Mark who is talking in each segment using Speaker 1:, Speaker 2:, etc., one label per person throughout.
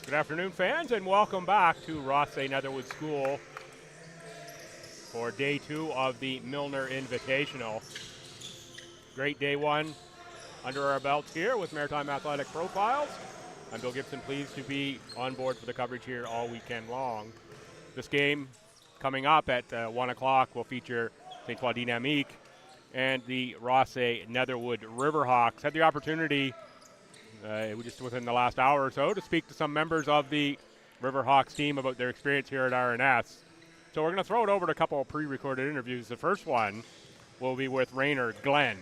Speaker 1: Good afternoon, fans, and welcome back to Rothesay Netherwood School for day 2 of the Milner Invitational. Great day 1 under our belts here with Maritime Athletic Profiles. I'm Bill Gibson, pleased to be on board for the coverage here all weekend long. This game coming up at 1 o'clock will feature Ste Foy Dynamique and the Rothesay Netherwood Riverhawks. Had the opportunity just within the last hour or so to speak to some members of the Riverhawks team about their experience here at RNS. So we're going to throw it over to a couple of pre-recorded interviews. The first one will be with Rainer Glenn,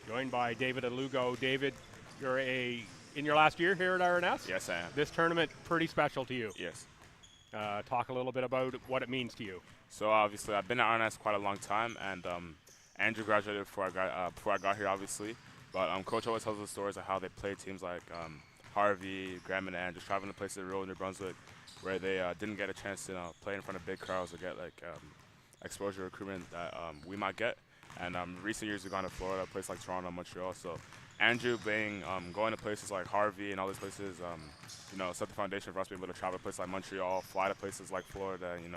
Speaker 1: joined by David Alugo. David, you're in your last year here at RNS?
Speaker 2: Yes, I am.
Speaker 1: This tournament pretty special to you.
Speaker 2: Yes.
Speaker 1: Talk a little bit about what it means to you.
Speaker 2: So obviously, I've been at RNS quite a long time, and Andrew graduated before I got here, obviously. But Coach always tells the stories of how they played teams like Harvey, Graham, and just traveling to places in rural New Brunswick where they didn't get a chance to play in front of big crowds or get like exposure recruitment that we might get. And recent years we've gone to Florida, a place like Toronto, Montreal. So Andrew being going to places like Harvey and all these places, set the foundation for us being able to travel to places like Montreal, fly to places like Florida, and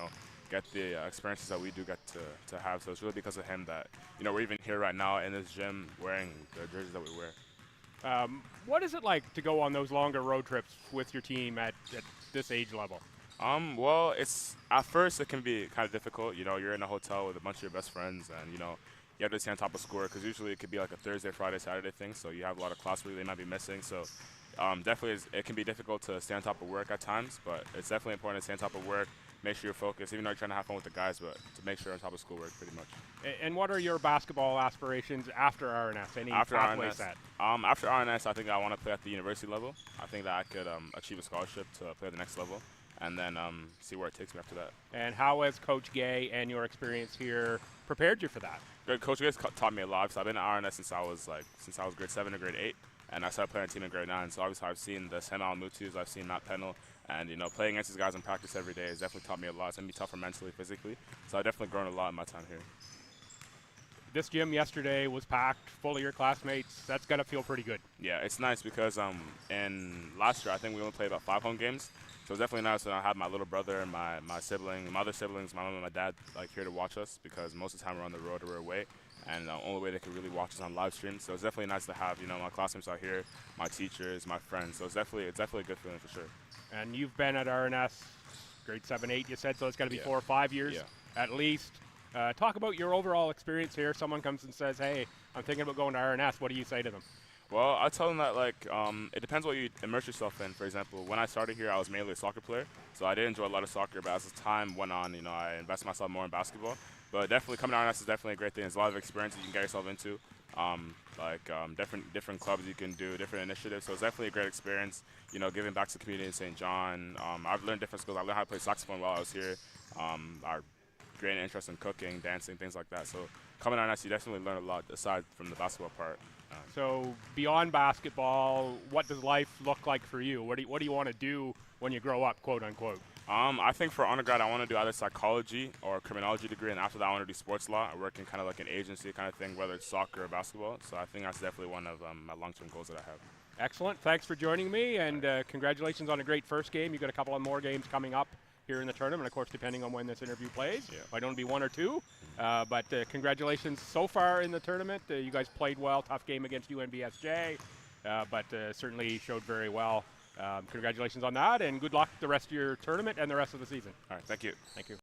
Speaker 2: get the experiences that we do get to have. So it's really because of him that we're even here right now in this gym wearing the jerseys that we wear.
Speaker 1: What is it like to go on those longer road trips with your team at this age level?
Speaker 2: Well, at first it can be kind of difficult. You're in a hotel with a bunch of your best friends, and you have to stay on top of score because usually it could be like a Thursday, Friday, Saturday thing. So you have a lot of class they might be missing. So definitely it can be difficult to stay on top of work at times, but it's definitely important to stay on top of work. Make sure you're focused, even though you're trying to have fun with the guys, but to make sure you're on top of schoolwork pretty much.
Speaker 1: And what are your basketball aspirations after RNS? Any pathway set?
Speaker 2: After RNS, I think I want to play at the university level. I think that I could achieve a scholarship to play at the next level, and then see where it takes me after that.
Speaker 1: And how has Coach Gay and your experience here prepared you for that?
Speaker 2: Good. Coach Gay's taught me a lot. So I've been at RNS since I was grade 7 or grade 8, and I started playing a team in grade 9. So obviously I've seen the Sam Allen Mutus, I've seen Matt Pennell. And, playing against these guys in practice every day has definitely taught me a lot. It's going to be tougher mentally, physically. So I've definitely grown a lot in my time here.
Speaker 1: This gym yesterday was packed, full of your classmates. That's going to feel pretty good.
Speaker 2: Yeah, it's nice because in last year, I think we only played about 5 home games. So it's definitely nice that I have my little brother and my other siblings, my mom and my dad, here to watch us because most of the time we're on the road or we're away. And the only way they can really watch us on live stream. So it's definitely nice to have, my classmates out here, my teachers, my friends. So it's definitely a good feeling for sure.
Speaker 1: And you've been at RNS grade 7, 8, you said, so it's got to be 4 or 5 years at least. Talk about your overall experience here. Someone comes and says, hey, I'm thinking about going to RNS. What do you say to them?
Speaker 2: Well, I tell them that it depends what you immerse yourself in. For example, when I started here, I was mainly a soccer player, so I did enjoy a lot of soccer. But as time went on, I invested myself more in basketball. But definitely coming to RNS is definitely a great thing. There's a lot of experience that you can get yourself into, different clubs you can do, different initiatives. So it's definitely a great experience. Giving back to the community in St. John. I've learned different skills. I learned how to play saxophone while I was here. I gained interest in cooking, dancing, things like that. So coming to RNS, you definitely learn a lot aside from the basketball part.
Speaker 1: So beyond basketball, what does life look like for you? What do you want to do when you grow up, quote unquote?
Speaker 2: I think for undergrad, I want to do either psychology or a criminology degree, and after that, I want to do sports law. I work in kind of like an agency kind of thing, whether it's soccer or basketball. So I think that's definitely one of my long-term goals that I have.
Speaker 1: Excellent. Thanks for joining me, and congratulations on a great first game. You've got a couple of more games coming up here in the tournament, of course, depending on when this interview plays. Yeah. Might only be 1 or 2, but congratulations so far in the tournament. You guys played well. Tough game against UNBSJ, but certainly showed very well. Congratulations on that, and good luck the rest of your tournament and the rest of the season.
Speaker 2: All right, thank you.
Speaker 1: Thank you.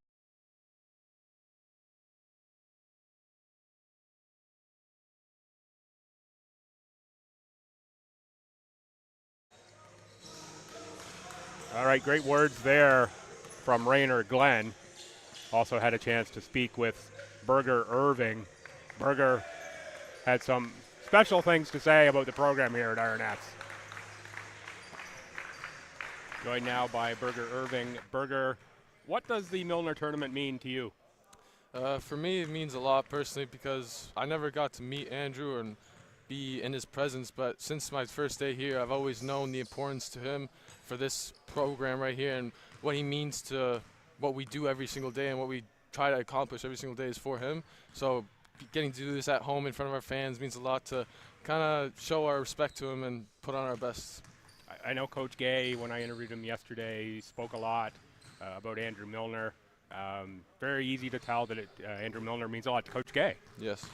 Speaker 1: All right, great words there from Rainer Glenn. Also had a chance to speak with Berger Irving. Berger had some special things to say about the program here at RNS. Joined now by Berger Irving. Berger, what does the Milner tournament mean to you?
Speaker 3: For me, it means a lot personally because I never got to meet Andrew and be in his presence, but since my first day here, I've always known the importance to him for this program right here and what he means to what we do every single day and what we try to accomplish every single day is for him. So getting to do this at home in front of our fans means a lot to kind of show our respect to him and put on our best.
Speaker 1: I know Coach Gay, when I interviewed him yesterday, spoke a lot about Andrew Milner. Very easy to tell that Andrew Milner means a lot to Coach Gay.
Speaker 3: Yes.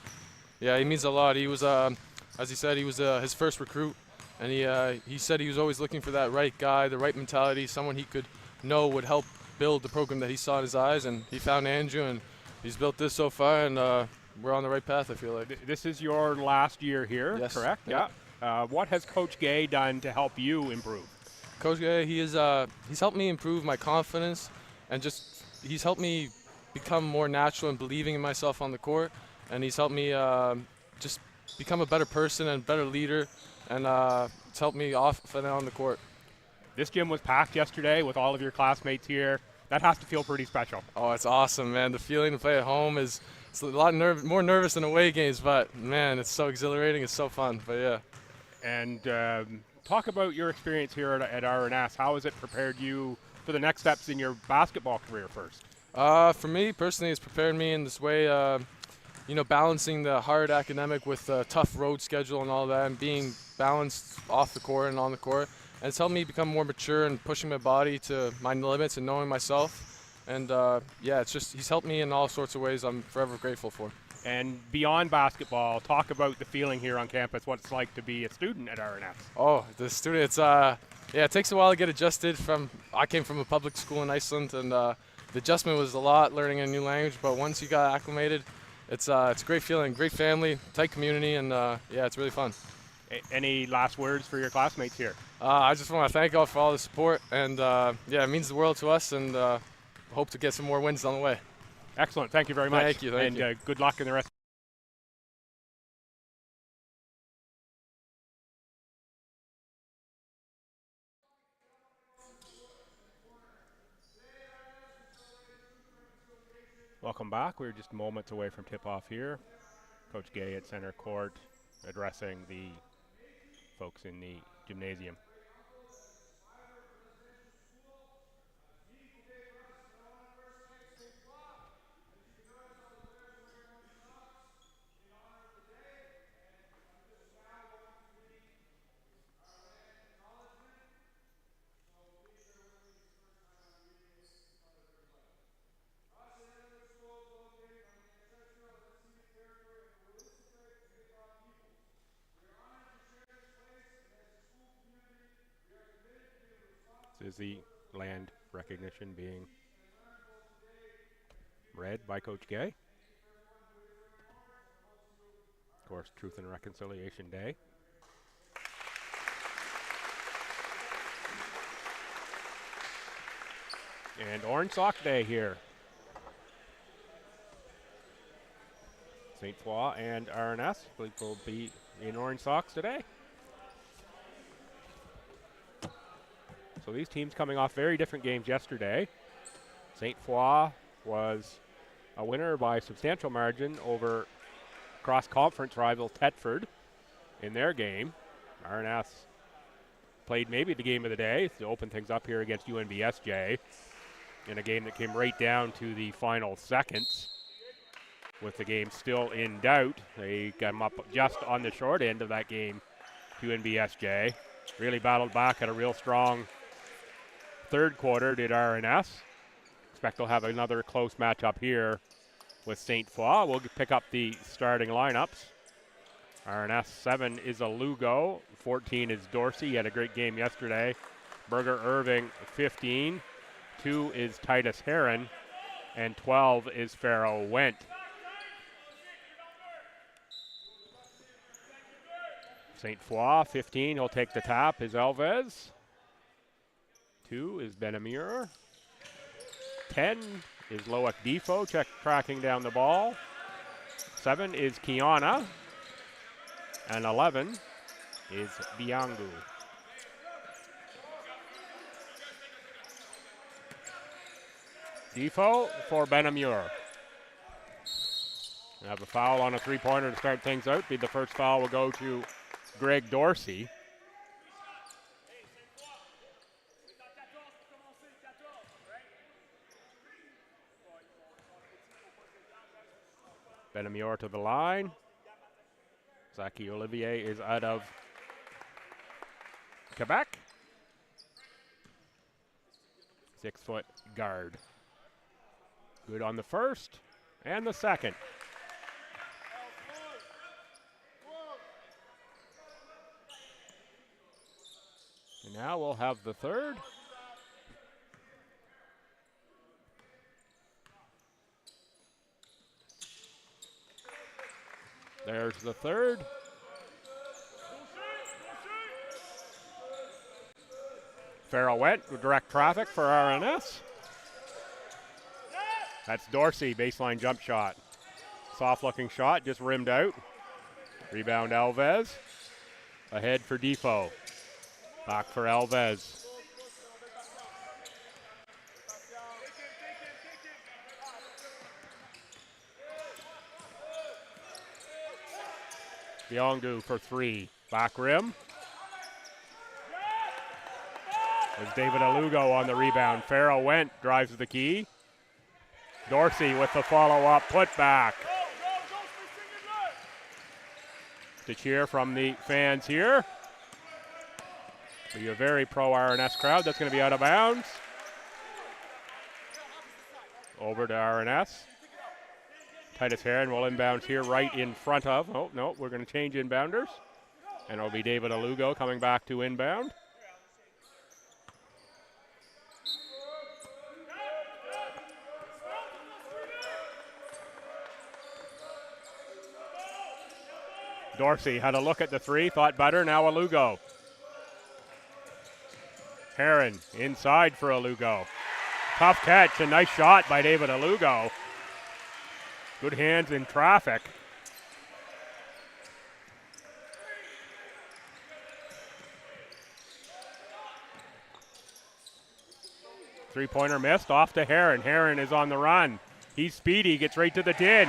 Speaker 3: Yeah, he means a lot. He was, as he said, he was his first recruit, and he said he was always looking for that right guy, the right mentality, someone he could know would help build the program that he saw in his eyes, and he found Andrew, and he's built this so far, and we're on the right path, I feel like.
Speaker 1: This is your last year here,
Speaker 3: yes.
Speaker 1: Correct? Yeah. What has Coach Gay done to help you improve?
Speaker 3: Coach Gay, he's helped me improve my confidence, and he's helped me become more natural and believing in myself on the court, and he's helped me just become a better person and better leader, and it's helped me off and on the court.
Speaker 1: This gym was packed yesterday with all of your classmates here. That has to feel pretty special.
Speaker 3: Oh, it's awesome, man. The feeling to play at home it's a lot more nervous than away games, but man, it's so exhilarating. It's so fun. But yeah.
Speaker 1: And talk about your experience here at R&S. How has it prepared you for the next steps in your basketball career first?
Speaker 3: For me personally, it's prepared me in this way. Balancing the hard academic with a tough road schedule and all that, and being balanced off the court and on the court. And it's helped me become more mature and pushing my body to my limits and knowing myself. And he's helped me in all sorts of ways I'm forever grateful for.
Speaker 1: And beyond basketball, talk about the feeling here on campus, what it's like to be a student at R&S.
Speaker 3: Oh, the student, it takes a while to get adjusted. I came from a public school in Iceland, and the adjustment was a lot, learning a new language, but once you got acclimated, it's a great feeling, great family, tight community, and it's really fun.
Speaker 1: Any last words for your classmates here?
Speaker 3: I just want to thank all for all the support, and it means the world to us, and hope to get some more wins on the way.
Speaker 1: Excellent. Thank you very much.
Speaker 3: Thank you.
Speaker 1: And good luck in the rest. Welcome back. We're just moments away from tip-off here. Coach Gay at center court addressing the folks in the gymnasium. Is the land recognition being read by Coach Gay? Of course, Truth and Reconciliation Day. And Orange Sock Day here. Ste Foy and R&S will be in orange socks today. So these teams coming off very different games yesterday. Ste Foy was a winner by substantial margin over cross-conference rival Thetford in their game. R&S played maybe the game of the day to open things up here against UNBSJ in a game that came right down to the final seconds. With the game still in doubt, they got up just on the short end of that game, UNBSJ. Really battled back at a real strong third quarter, did R&S. Expect they'll have another close matchup here with Ste Foy. We'll pick up the starting lineups. R&S 7 is a Lugo, 14 is Dorsey. He had a great game yesterday. Berger Irving 15, 2 is Titus Heron, and 12 is Pharaoh Went. Ste Foy 15, he'll take the tap, is Alves. 2 is Benamir. 10 is Loic Defo, tracking down the ball. 7 is Kiana. And 11 is Biangu. Defo for Benamur. We have a foul on a three-pointer to start things out. The first foul will go to Greg Dorsey. Benamure to the line. Zaki Olivier is out of Quebec. 6-foot guard. Good on the first and the second. And now we'll have the third. There's the third. Farrell went with direct traffic for RNS. That's Dorsey, baseline jump shot. Soft looking shot, just rimmed out. Rebound Alves. Ahead for Defoe. Back for Alves. Biongu for three. Back rim. There's David Alugo on the rebound. Farrell went, drives the key. Dorsey with the follow-up putback. The cheer from the fans here. Be a very pro-RNS crowd. That's going to be out of bounds. Over to RNS. Titus Heron will inbound here right in front of. Oh, no, we're going to change inbounders. And it'll be David Alugo coming back to inbound. Dorsey had a look at the three, thought better, now Alugo. Heron inside for Alugo. Tough catch, a nice shot by David Alugo. Good hands in traffic. Three-pointer missed, off to Heron. Heron is on the run. He's speedy, gets right to the tin.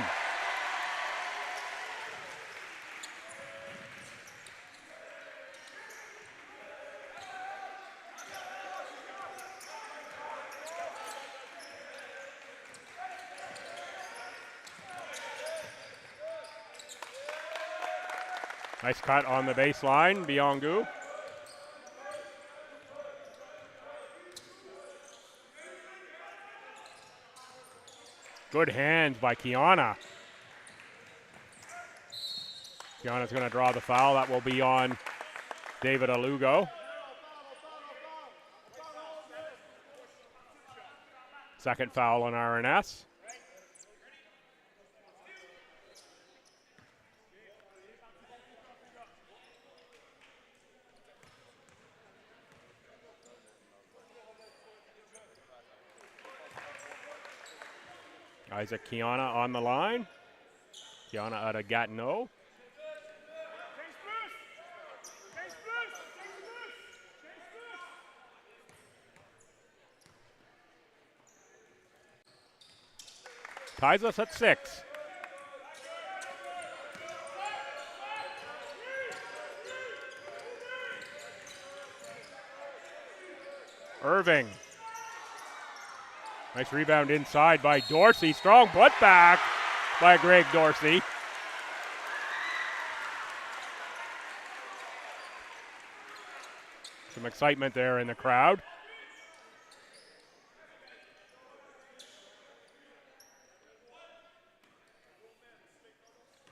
Speaker 1: Nice cut on the baseline, Biongu. Good hands by Kiana. Kiana's going to draw the foul. That will be on David Alugo. Second foul on RNS. Isaac Kiana on the line. Kiana out of Gatineau. Ties us at 6. Irving. Nice rebound inside by Dorsey. Strong putback by Greg Dorsey. Some excitement there in the crowd.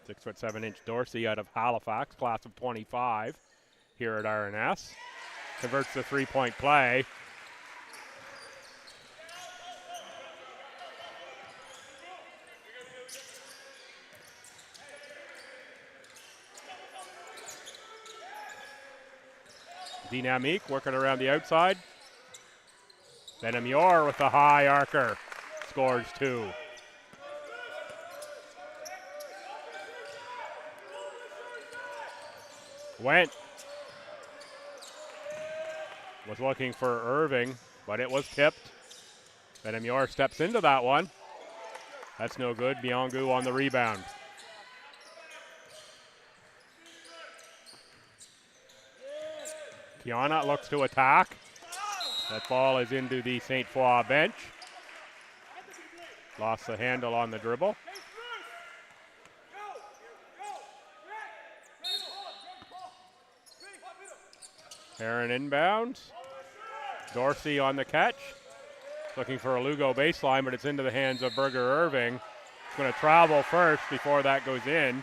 Speaker 1: "6'7" Dorsey out of Halifax, class of 25 here at RNS. Converts the three-point play. Dynamique working around the outside. Benamure with the high arcer. Scores 2. Went. Was looking for Irving, but it was tipped. Benamure steps into that one. That's no good. Biongu on the rebound. Kiana looks to attack. That ball is into the Ste Foy bench. Lost the handle on the dribble. Heron inbounds. Dorsey on the catch. Looking for a Lugo baseline, but it's into the hands of Berger Irving. It's going to travel first before that goes in.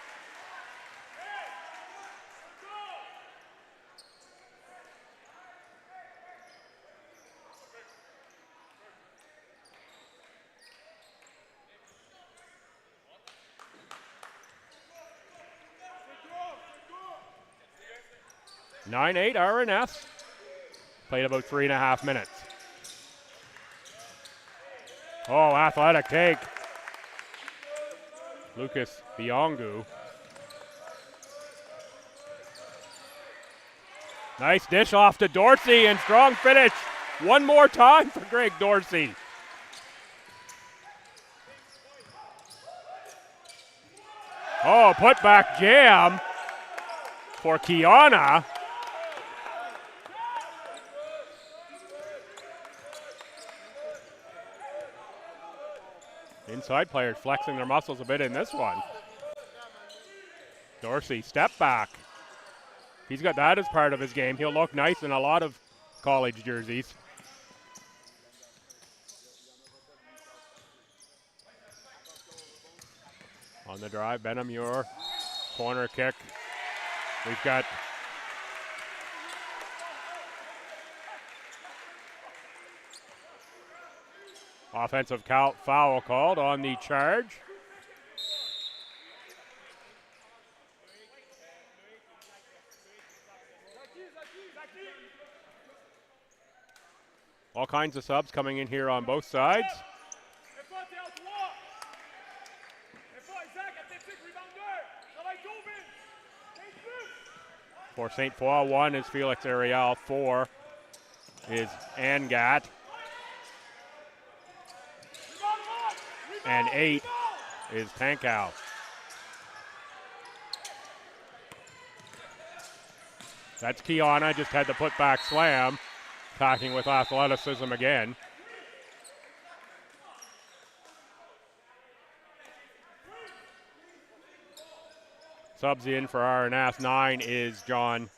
Speaker 1: (9-8) RNS. Played about 3.5 minutes. Oh, athletic take. Lucas Biongu. Nice dish off to Dorsey and strong finish. One more time for Greg Dorsey. Oh, putback jam for Kiana. Inside players flexing their muscles a bit in this one. Dorsey, step back. He's got that as part of his game. He'll look nice in a lot of college jerseys. On the drive, Benamure, corner kick. We've got offensive foul called on the charge. All kinds of subs coming in here on both sides. For Ste Foy, 1 is Felix Ariel, 4 is Angat, and 8 is Tankow. That's Kiana, just had the putback slam, attacking with athleticism again. Subs in for RNS. 9 is John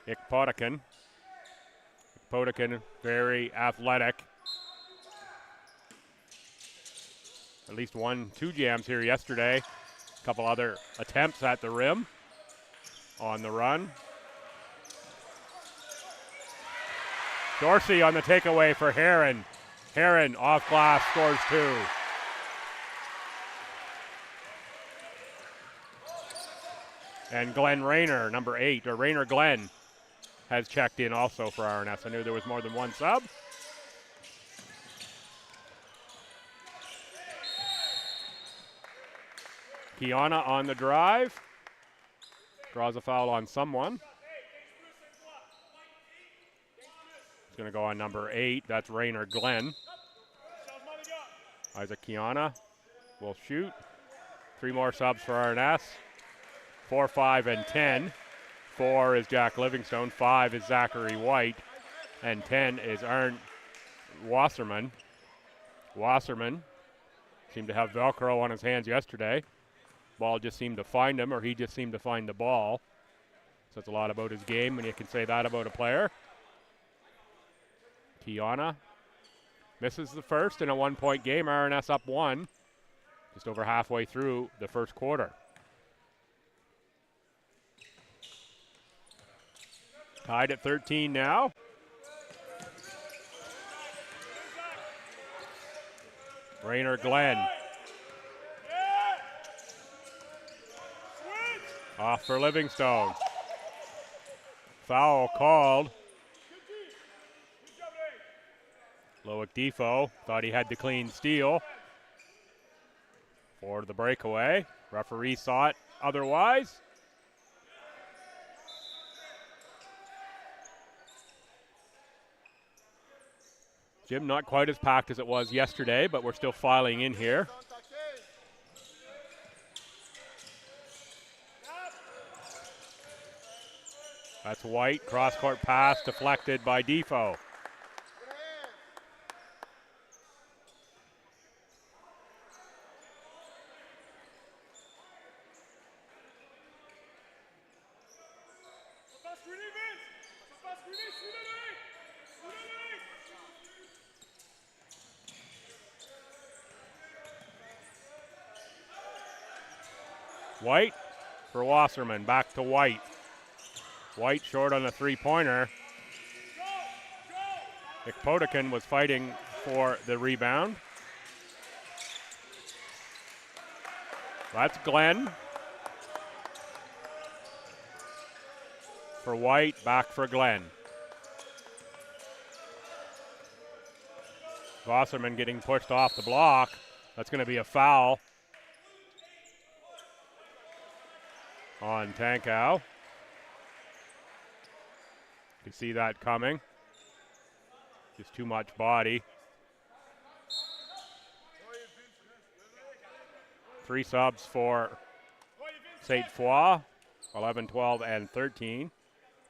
Speaker 1: Ikpotikin. Ikpotikin, very athletic. At least 1-2 jams here yesterday. A couple other attempts at the rim on the run. Dorsey on the takeaway for Heron. Heron off glass scores 2. And Glenn Rayner, number 8, or Rayner Glenn, has checked in also for RNS. I knew there was more than one sub. Kiana on the drive. Draws a foul on someone. It's going to go on number 8. That's Rayner Glenn. Isaac Kiana will shoot. 3 more subs for RNS. 4, 5, and 10. 4 is Jack Livingstone. 5 is Zachary White. And 10 is Arndt Wasserman. Wasserman seemed to have Velcro on his hands yesterday. Ball just seemed to find him, or he just seemed to find the ball. So it's a lot about his game when you can say that about a player. Kiana misses the first in a 1-point game. RNS up 1. Just over halfway through the first quarter. Tied at 13 now. Rayner Glenn. Off for Livingstone. Foul called. Loic Defoe thought he had the clean steal. For the breakaway. Referee saw it otherwise. Jim, not quite as packed as it was yesterday, but we're still filing in here. That's White, cross-court pass deflected by Defoe. White for Wasserman, back to White. White short on a three-pointer. Potikin was fighting for the rebound. That's Glenn. For White, back for Glenn. Wasserman getting pushed off the block. That's going to be a foul on Tankow. You can see that coming. Just too much body. 3 subs for Ste Foy, 11, 12, and 13.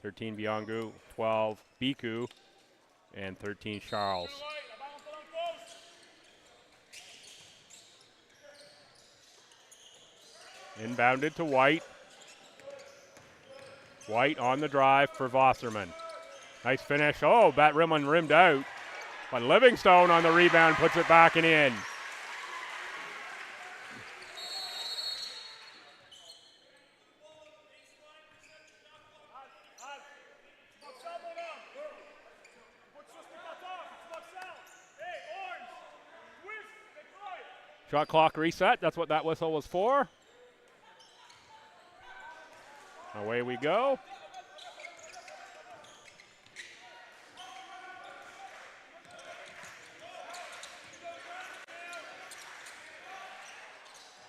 Speaker 1: 13 Biangu, 12 Biku, and 13 Charles. Inbounded to White. White on the drive for Wasserman. Nice finish. Oh, that rimmed out. But Livingstone on the rebound puts it back and in. Shot clock reset. That's what that whistle was for. Away we go.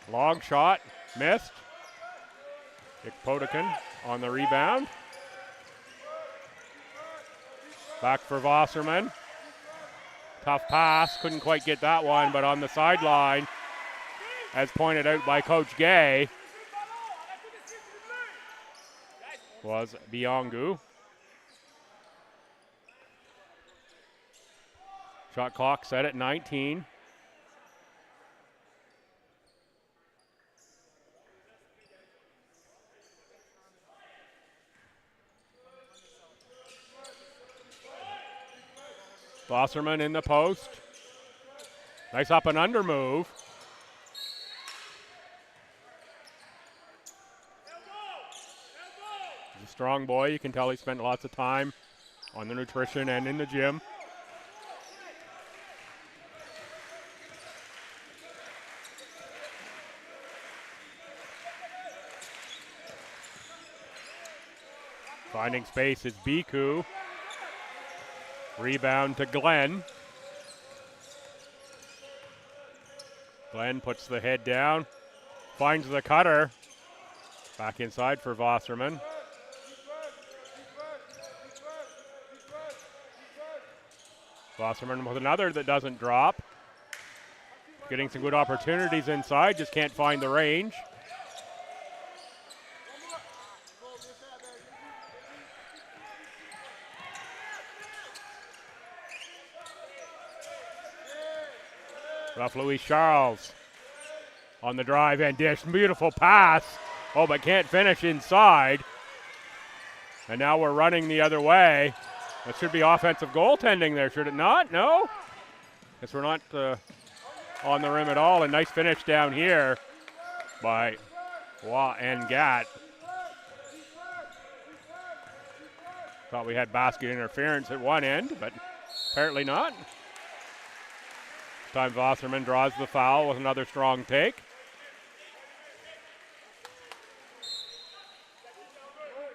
Speaker 1: Long shot, missed. Potikin on the rebound. Back for Wasserman. Tough pass, couldn't quite get that one, but on the sideline, as pointed out by Coach Gay, was Biangu. Shot clock set at 19. Wasserman in the post. Nice up and under move. He's a strong boy. You can tell he spent lots of time on the nutrition and in the gym. Finding space is Biku. Rebound to Glenn. Glenn puts the head down, finds the cutter. Back inside for Wasserman. Wasserman with another that doesn't drop. Getting some good opportunities inside, just can't find the range. Rough Louis Charles on the drive and dish. Beautiful pass. Oh, but can't finish inside. And now we're running the other way. That should be offensive goaltending there, should it not? No? Guess we're not on the rim at all. A nice finish down here by Wah and Gat. Thought we had basket interference at one end, but apparently not. Time Wasserman draws the foul with another strong take.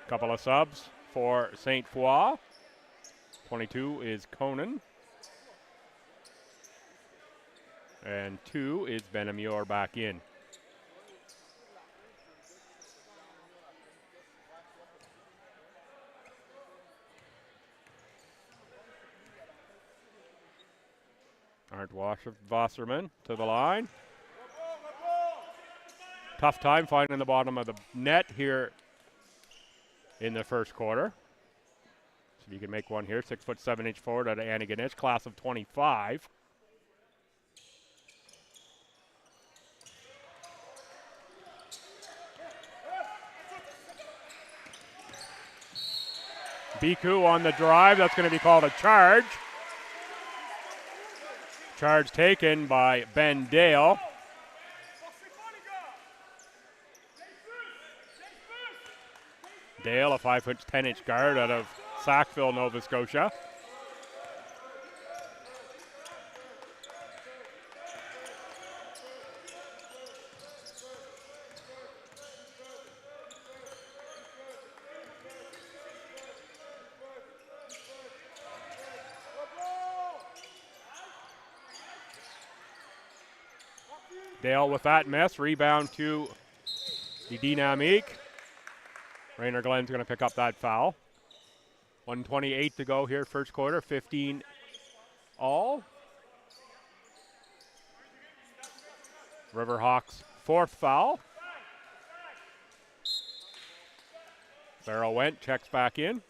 Speaker 1: Couple of subs for Ste Foy. 22 is Conan. And 2 is Benamur back in. Arndt Wasserman to the line. Tough time finding the bottom of the net here in the first quarter. So you can make one here. 6'7" forward out of Antigonish, class of 25. Biku on the drive. That's going to be called a charge. Charge taken by Ben Dale. Dale, a 5'10" guard out of Sackville, Nova Scotia. Dale with that miss. Rebound to the Dynamique. Rainer Glenn's going to pick up that foul. 1:28 to go here, first quarter. 15 all. Riverhawks' fourth foul. Farrell went, checks back in.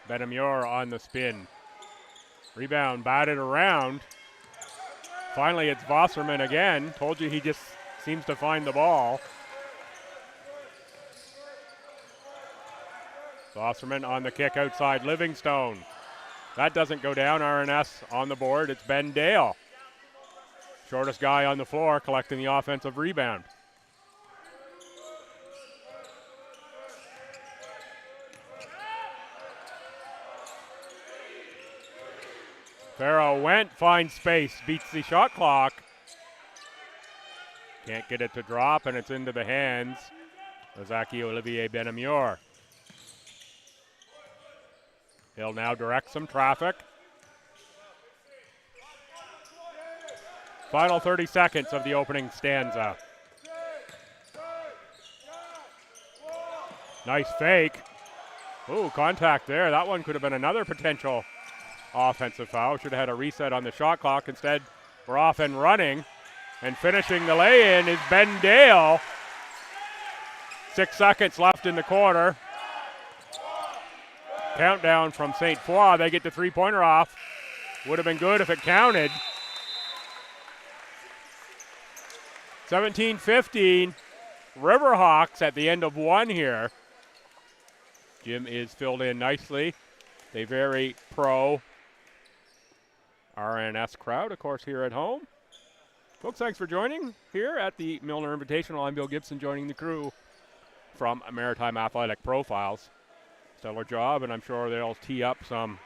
Speaker 1: Benamure on the spin. Rebound batted around. Finally, it's Wasserman again. Told you he just seems to find the ball. Wasserman on the kick outside Livingstone. That doesn't go down. RNS on the board. It's Ben Dale. Shortest guy on the floor collecting the offensive rebound. Farrell went, finds space, beats the shot clock. Can't get it to drop, and it's into the hands of Zaki Olivier Benamure. He'll now direct some traffic. Final 30 seconds of the opening stanza. Nice fake. Ooh, contact there. That one could have been another potential offensive foul. Should have had a reset on the shot clock. Instead, we're off and running. And finishing the lay-in is Ben Dale. 6 seconds left in the quarter. Countdown from Ste Foy. They get the three-pointer off. Would have been good if it counted. 17-15. Riverhawks at the end of one here. Jim is filled in nicely. They very pro RNS crowd, of course, here at home. Folks, thanks for joining here at the Milner Invitational. I'm Bill Gibson, joining the crew from Maritime Athletic Profiles. Stellar job, and I'm sure they'll tee up some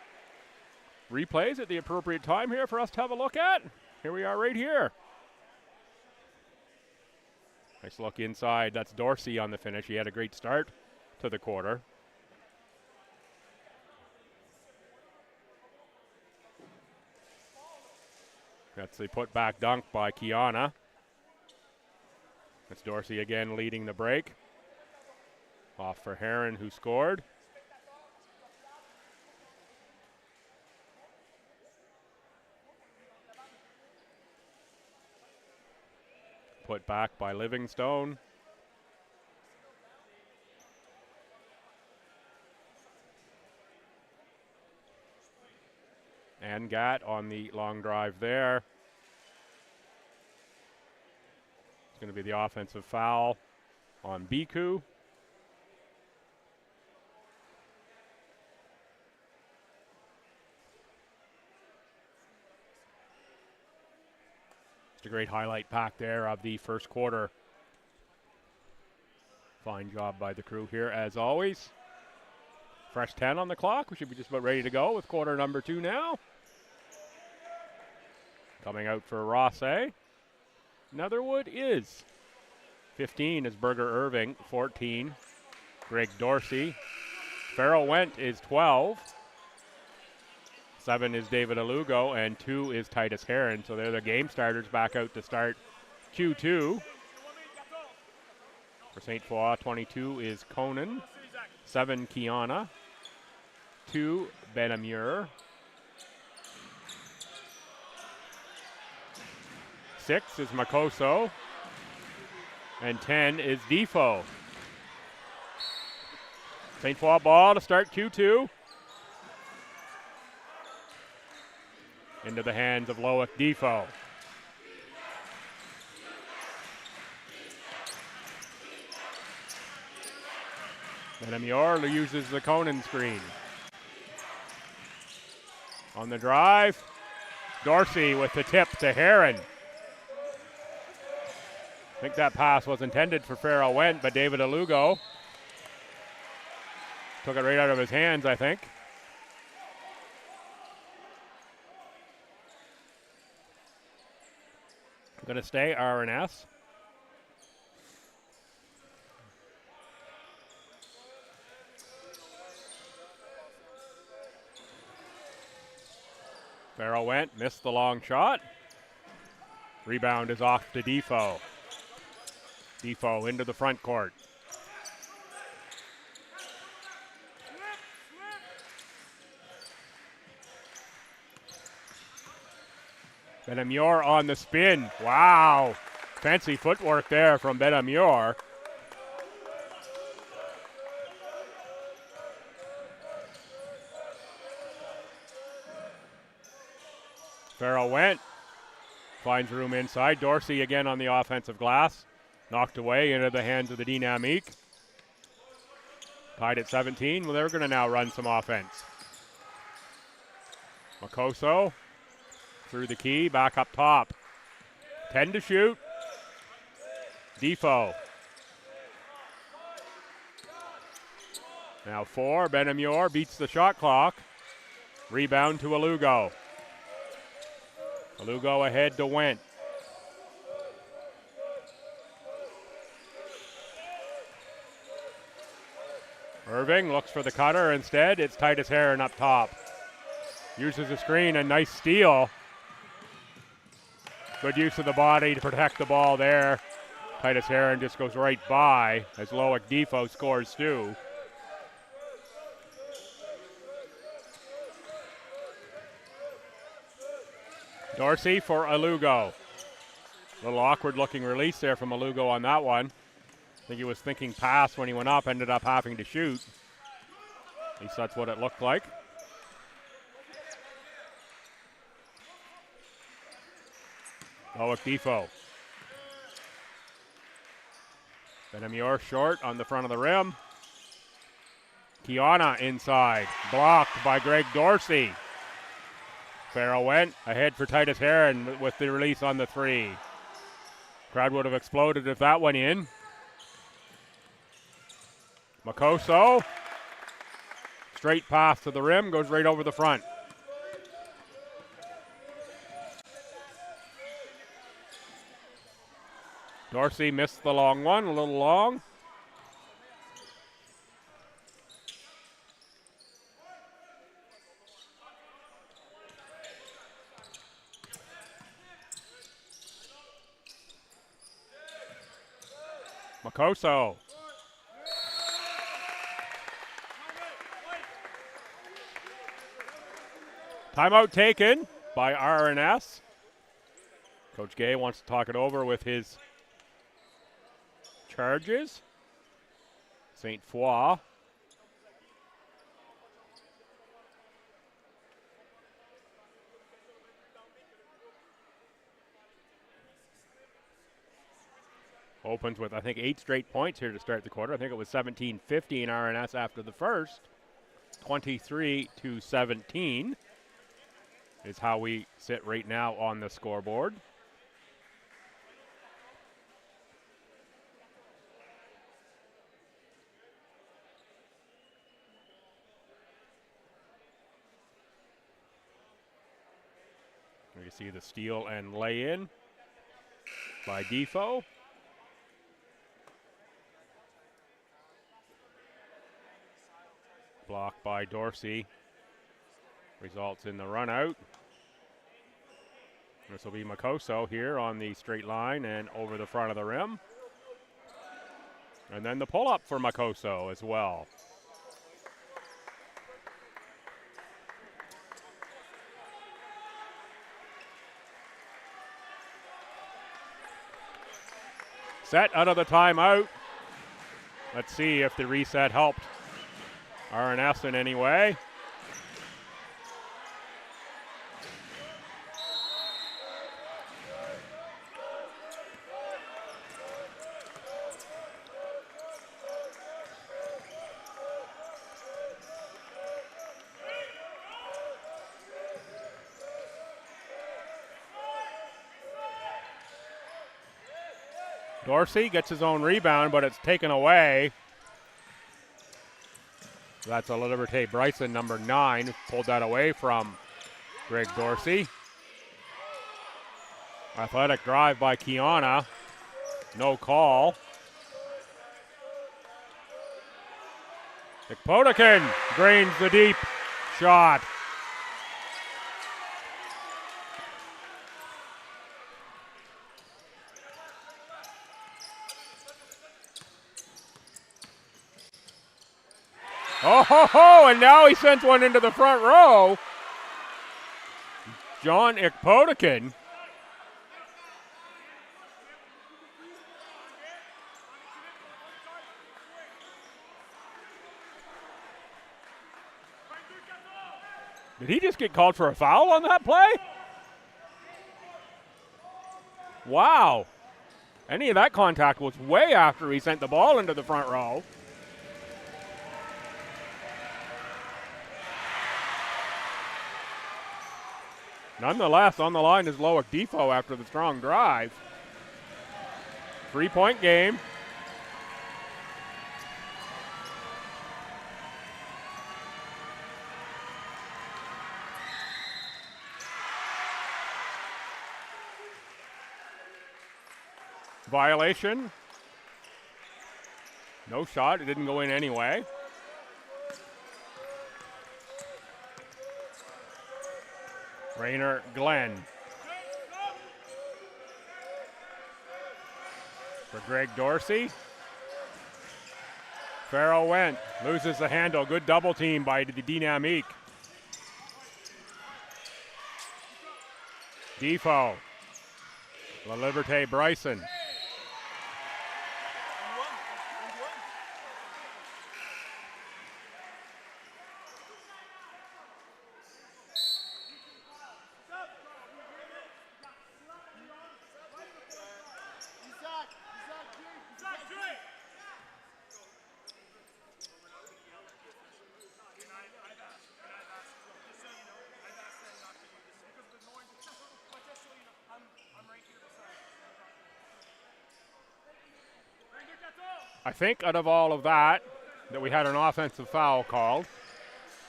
Speaker 1: replays at the appropriate time here for us to have a look at. Here we are right here. Nice look inside. That's Dorsey on the finish. He had a great start to the quarter. That's the putback dunk by Kiana. That's Dorsey again leading the break. Off for Heron, who scored. Put back by Livingstone. And Gat on the long drive there. It's going to be the offensive foul on Biku. Just a great highlight pack there of the first quarter. Fine job by the crew here as always. Fresh 10 on the clock. We should be just about ready to go with quarter number 2 now. Coming out for Rothesay Netherwood is 15 is Berger Irving, 14 Greg Dorsey. Farrell Went is 12. 7 is David Alugo, and 2 is Titus Heron. So they're the game starters back out to start Q2. For Ste Foy, 22 is Conan. 7 Kiana. 2 Benamure. 6 is Makoso. And 10 is Defoe. Ste Foy ball to start Q2. Into the hands of Loic Defoe. Benamur uses the Conan screen. On the drive, Dorsey with the tip to Heron. I think that pass was intended for Farrell Went, but David Alugo took it right out of his hands, I think. Going to stay R&S. Farrell Went, missed the long shot. Rebound is off to Defoe. Defoe into the front court. Benamur on the spin. Wow. Fancy footwork there from Benamur. Farrell Went. Finds room inside. Dorsey again on the offensive glass. Knocked away into the hands of the Dynamique. Tied at 17. Well, they're going to now run some offense. Makoso through the key, back up top. 10 to shoot. Defoe. Now 4. Benamur beats the shot clock. Rebound to Alugo. Alugo ahead to Went. Irving looks for the cutter. Instead, it's Titus Heron up top. Uses the screen, a nice steal. Good use of the body to protect the ball there. Titus Heron just goes right by as Loic Defoe scores 2. Dorsey for Alugo. A little awkward looking release there from Alugo on that one. I think he was thinking pass when he went up, ended up having to shoot. At least that's what it looked like. Loic Defoe. Benamur short on the front of the rim. Kiana inside, blocked by Greg Dorsey. Farrell Went ahead for Titus Heron with the release on the 3. Crowd would have exploded if that went in. Makoso. Straight pass to the rim, goes right over the front. Dorsey missed the long one, a little long. Makoso. Timeout taken by R&S. Coach Gay wants to talk it over with his charges. Ste Foy. Opens with, I think, 8 straight points here to start the quarter. I think it was 17-15 R&S after the first. 23-17 is how we sit right now on the scoreboard. You see the steal and lay in by Defoe. Blocked by Dorsey. Results in the run out. This will be Makoso here on the straight line and over the front of the rim. And then the pull up for Makoso as well. Set out of the timeout. Let's see if the reset helped R&S in any way. Dorsey gets his own rebound, but it's taken away. That's a Liberté Bryson, number 9, pulled that away from Greg Dorsey. Athletic drive by Kiana. No call. Ekpotikin drains the deep shot. Oh, ho, ho, and now he sends one into the front row. John Ekpotikin. Did he just get called for a foul on that play? Wow. Any of that contact was way after he sent the ball into the front row. Nonetheless, on the line is Loic Defoe after the strong drive. 3-point game. Violation. No shot. It didn't go in anyway. Rainer Glenn. For Greg Dorsey. Farrell went. Loses the handle. Good double team by the Dynamique. Defoe. La Liberté Bryson. I think out of all of that we had an offensive foul called.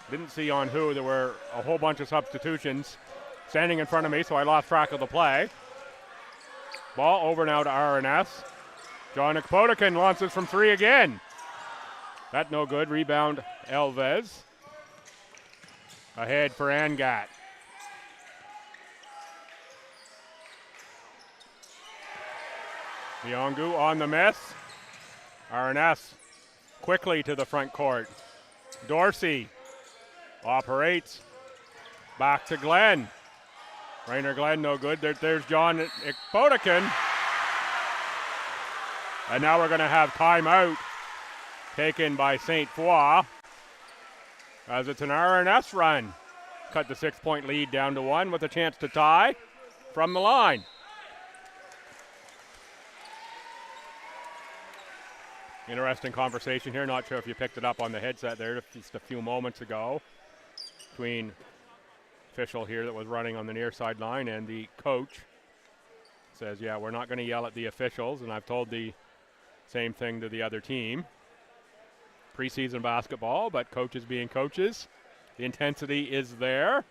Speaker 1: Didn't see on who. There were a whole bunch of substitutions standing in front of me, so I lost track of the play. Ball over now to R&S. John Ekpotikin launches from 3 again. That no good. Rebound Elvez. Ahead for Angat. Biongu on the miss. R&S quickly to the front court. Dorsey operates. Back to Glenn. Rainer Glenn, no good. There's John Ekpotikin. And now we're going to have timeout taken by Ste Foy as it's an R&S run. Cut the 6-point lead down to 1 with a chance to tie from the line. Interesting conversation here. Not sure if you picked it up on the headset there just a few moments ago between official here that was running on the near sideline and the coach. Says, yeah, we're not going to yell at the officials, and I've told the same thing to the other team. Preseason basketball, but coaches being coaches. The intensity is there.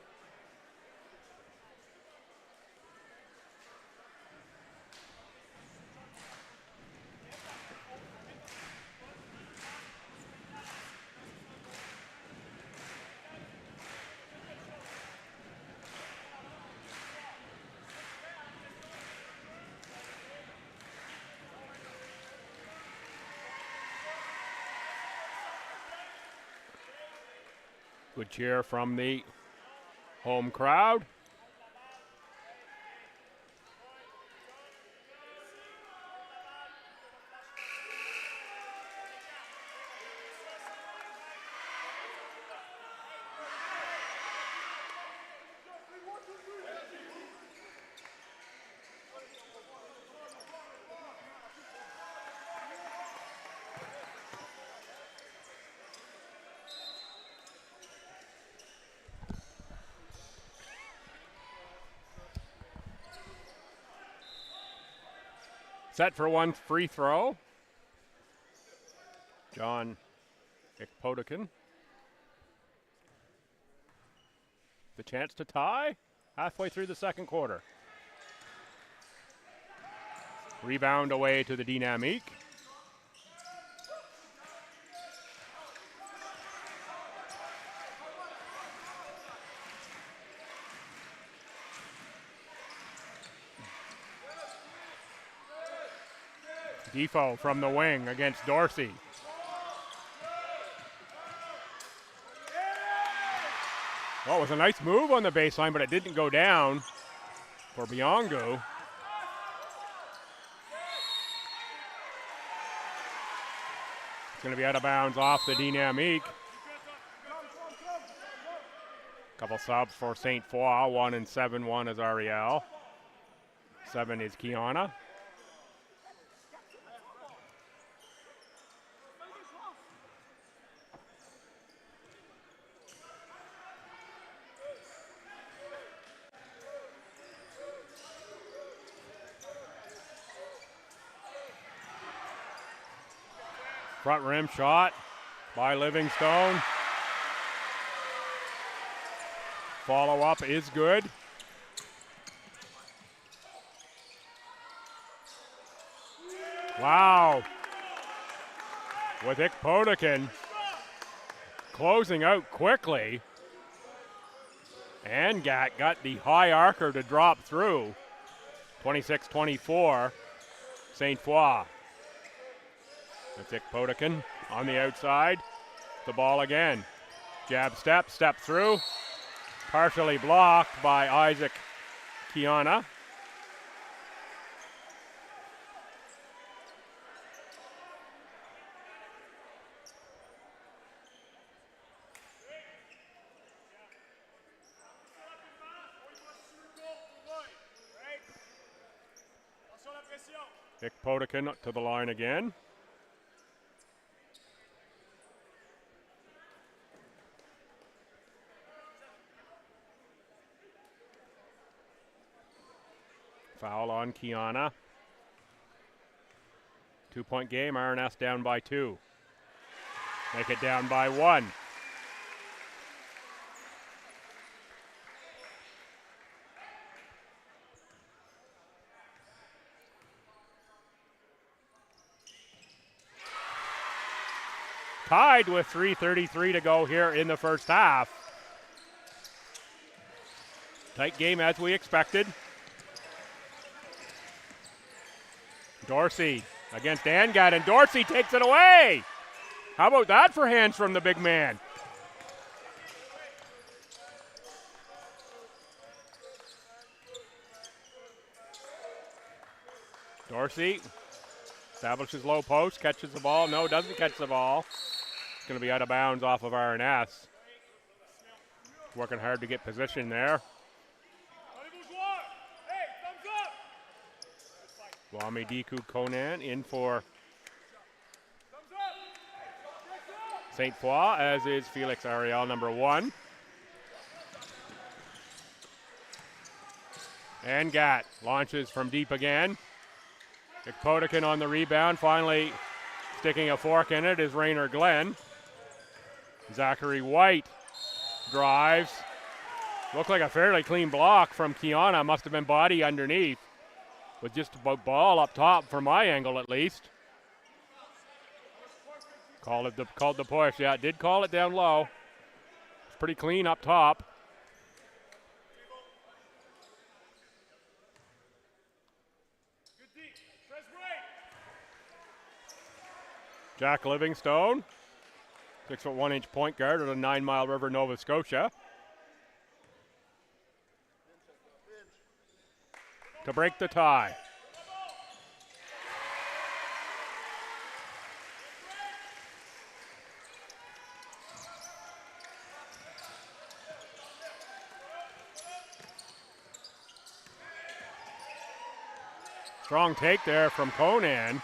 Speaker 1: Good cheer from the home crowd. Set for one free throw. John Ikpotikin. The chance to tie halfway through the second quarter. Rebound away to the Dynamique. Defoe from the wing against Dorsey. Well, it was a nice move on the baseline, but it didn't go down for Biongo. It's going to be out of bounds off the Dynamique. Couple subs for Ste Foy. 1 and 7. 1 is Ariel. 7 is Kiana. Front rim shot by Livingstone. Follow up is good. Wow. With Ikpotikin closing out quickly. And got the high arcer to drop through. 26-24, Ste Foy. That's Ikpotikin on the outside. The ball again. Jab step through. Partially blocked by Isaac Kiana. Ikpotikin to the line again. Foul on Kiana. 2-point game, RNS down by 2. Make it down by 1. Tied with 3:33 to go here in the first half. Tight game as we expected. Dorsey against Angat, and Dorsey takes it away. How about that for hands from the big man? Dorsey establishes low post, catches the ball. No, doesn't catch the ball. It's going to be out of bounds off of RNS. Working hard to get position there. Wami Diku Konan in for Ste Foy, as is Felix Ariel, number 1. And Gat launches from deep again. Ikpotikin on the rebound, finally sticking a fork in it is Rainer Glenn. Zachary White drives. Looked like a fairly clean block from Kiana, must have been body underneath. With just about ball up top from my angle at least. Called the push. Yeah, it did call it down low. It's pretty clean up top. Jack Livingstone, 6'1" point guard at a 9 Mile River, Nova Scotia. To break the tie. Strong take there from Konan.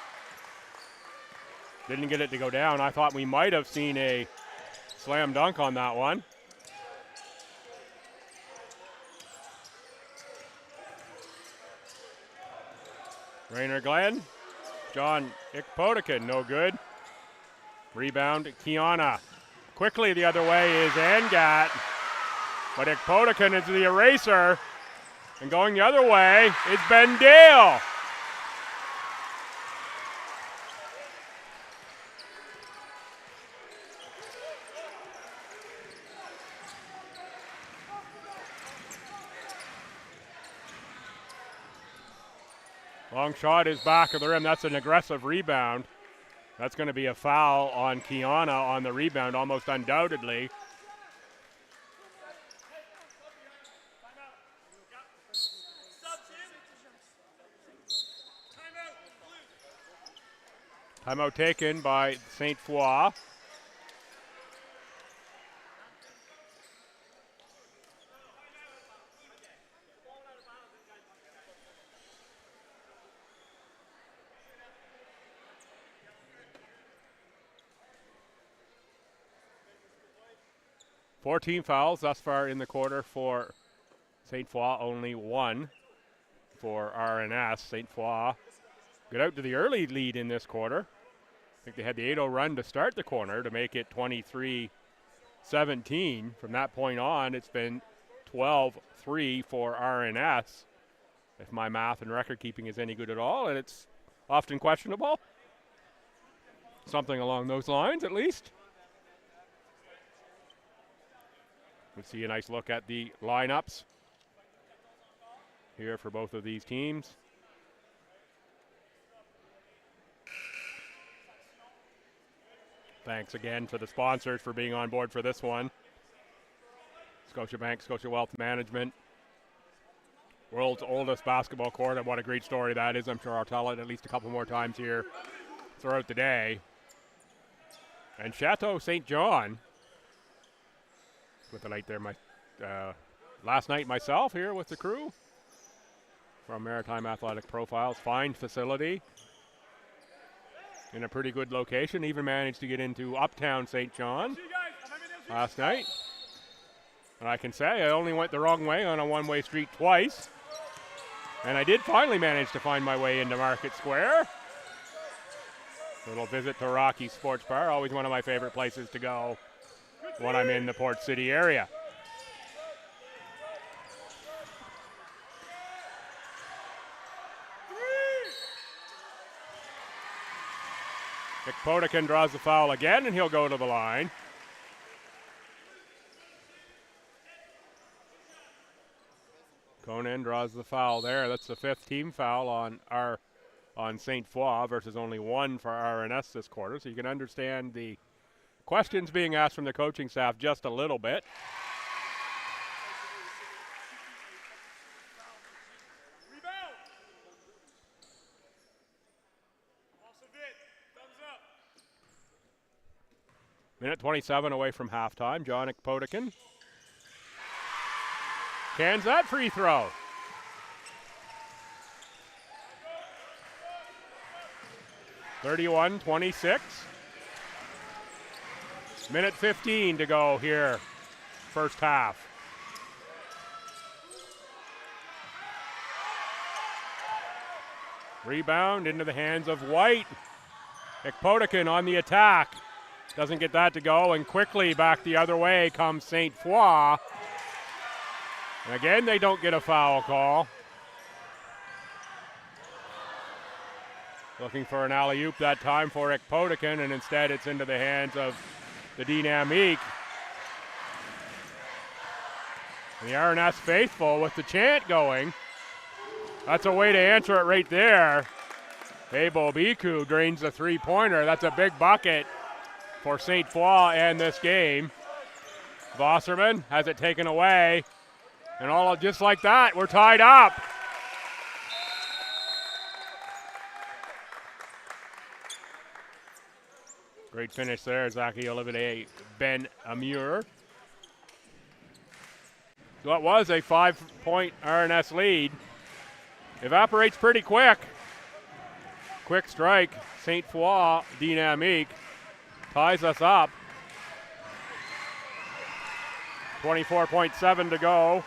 Speaker 1: Didn't get it to go down. I thought we might have seen a slam dunk on that one. Rainer Glenn John Ikpotikin, no good. Rebound, Kiana. Quickly the other way is Angat. But Ikpotikin is the eraser. And going the other way is Ben Dale. Long shot is back of the rim. That's an aggressive rebound. That's going to be a foul on Kiana on the rebound, almost undoubtedly. Timeout taken by Ste Foy. Fourteen fouls thus far in the quarter for Ste Foy, only one for RNS. Ste Foy get out to the early lead in this quarter. I think they had the 8-0 run to start the corner to make it 23-17. From that point on, it's been 12-3 for RNS, if my math and record keeping is any good at all, and it's often questionable. Something along those lines, at least. We'll see a nice look at the lineups here for both of these teams. Thanks again to the sponsors for being on board for this one. Scotiabank, Scotia Wealth Management. World's oldest basketball court, and what a great story that is. I'm sure I'll tell it at least a couple more times here throughout the day. And Chateau St. John, with the night there, last night myself here with the crew from Maritime Athletic Profiles. Fine facility in a pretty good location. Even managed to get into uptown St. John last night. And I can say I only went the wrong way on a one-way street twice. And I did finally manage to find my way into Market Square. Little visit to Rocky Sports Bar, always one of my favorite places to go when I'm in the Port City area. Ikpotikin draws the foul again, and he'll go to the line. Conan draws the foul there. That's the fifth team foul on Ste Foy versus only one for RNS this quarter. So you can understand the questions being asked from the coaching staff just a little bit. Minute 27 away from halftime. John Ikpotikin cans that free throw. (31-26). Minute 15 to go here, first half. Rebound into the hands of White. Ikpotikin on the attack. Doesn't get that to go, and quickly back the other way comes Ste Foy. And again, they don't get a foul call. Looking for an alley-oop that time for Ikpotikin, and instead it's into the hands of the Dynamique. And the RNS faithful with the chant going. That's a way to answer it right there. Abel Biku drains the three-pointer. That's a big bucket for Ste Foy and this game. Wasserman has it taken away. And all just like that, we're tied up. Great finish there, Zaki Olivier Ben Amur. So it was a 5-point RNS lead. Evaporates pretty quick. Quick strike, Ste Foy Dynamique ties us up. 24.7 to go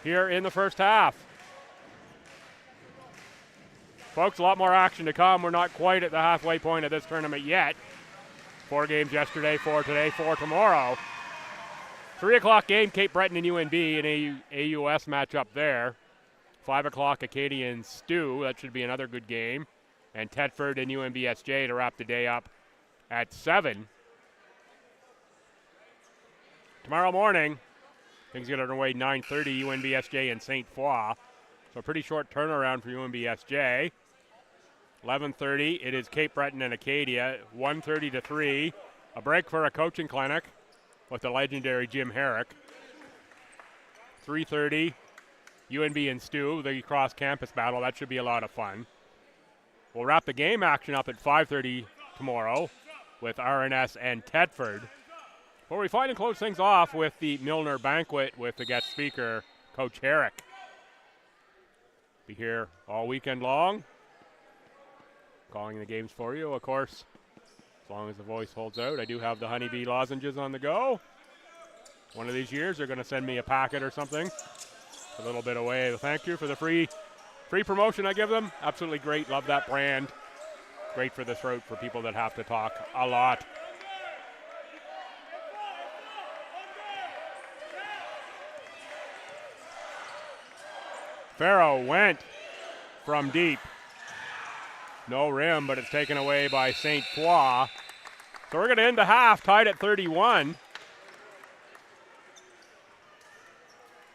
Speaker 1: here in the first half. Folks, a lot more action to come. We're not quite at the halfway point of this tournament yet. 4 games yesterday, 4 today, 4 tomorrow. 3 o'clock game, Cape Breton and UNB, an AUS matchup there. 5 o'clock, Acadia and Stu. That should be another good game. And Thetford and UNBSJ to wrap the day up at 7. Tomorrow morning, things get underway 9:30, UNBSJ and Ste Foy. So a pretty short turnaround for UNBSJ. 11:30, it is Cape Breton and Acadia. 1:30 to 3, a break for a coaching clinic with the legendary Jim Herrick. 3:30, UNB and Stu, the cross-campus battle. That should be a lot of fun. We'll wrap the game action up at 5:30 tomorrow with RNS and Thetford. Where we finally close things off with the Milner banquet with the guest speaker, Coach Herrick. Be here all weekend long, calling the games for you, of course, as long as the voice holds out. I do have the honeybee lozenges on the go. One of these years, they're going to send me a packet or something. A little bit away. Thank you for the free promotion I give them. Absolutely great. Love that brand. Great for the throat for people that have to talk a lot. Farrow went from deep. No rim, but it's taken away by Ste Foy. So we're going to end the half tied at 31.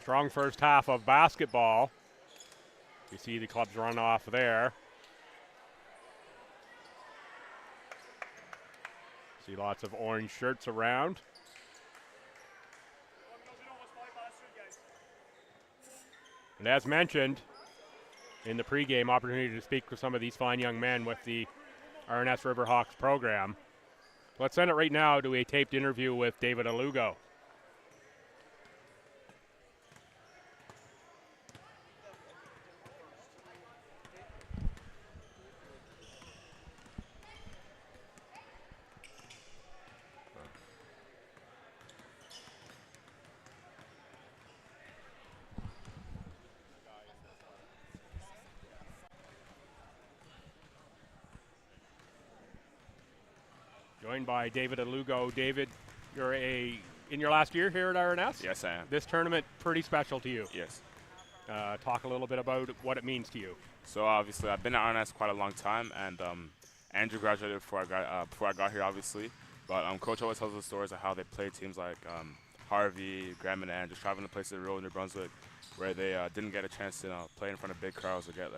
Speaker 1: Strong first half of basketball. You see the clubs run off there. See lots of orange shirts around. And as mentioned in the pregame, opportunity to speak with some of these fine young men with the RNS Riverhawks program. Let's send it right now to a taped interview with David Alugo. Joined by David Alugo. David, you're in your last year here at RNS?
Speaker 2: Yes, I am.
Speaker 1: This tournament pretty special to you.
Speaker 2: Yes.
Speaker 1: Talk a little bit about what it means to you.
Speaker 2: So obviously, I've been at RNS quite a long time, and Andrew graduated before I got here, obviously. But Coach always tells the stories of how they play teams like Harvey, Graham, and just traveling to places in rural New Brunswick where they didn't get a chance to play in front of big crowds or get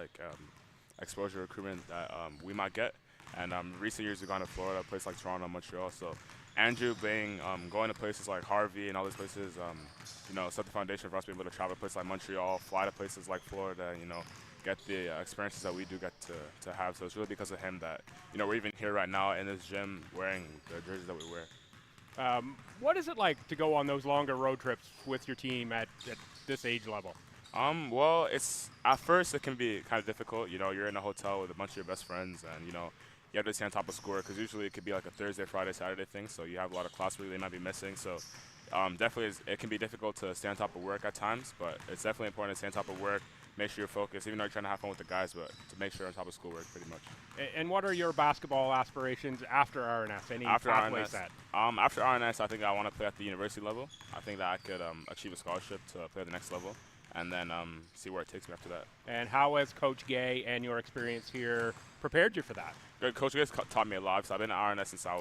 Speaker 2: exposure recruitment that we might get. And recent years we've gone to Florida, a place like Toronto, Montreal. So Andrew being going to places like Harvey and all these places, set the foundation for us being able to travel to places like Montreal, fly to places like Florida, and get the experiences that we do get to have. So it's really because of him that we're even here right now in this gym wearing the jerseys that we wear.
Speaker 1: What is it like to go on those longer road trips with your team at this age level?
Speaker 2: Well, at first it can be kind of difficult. You're in a hotel with a bunch of your best friends, and you have to stay on top of school because usually it could be like a Thursday, Friday, Saturday thing. So you have a lot of class they might be missing. So definitely it can be difficult to stay on top of work at times, but it's definitely important to stay on top of work, make sure you're focused, even though you're trying to have fun with the guys, but to make sure you're on top of schoolwork pretty much.
Speaker 1: And what are your basketball aspirations after RNS? Any pathway set?
Speaker 2: After RNS, I think I want to play at the university level. I think that I could achieve a scholarship to play at the next level, and then see where it takes me after that.
Speaker 1: And how has Coach Gay and your experience here prepared you for that?
Speaker 2: Good. Coach Gay taught me a lot. So I've been at RNS since I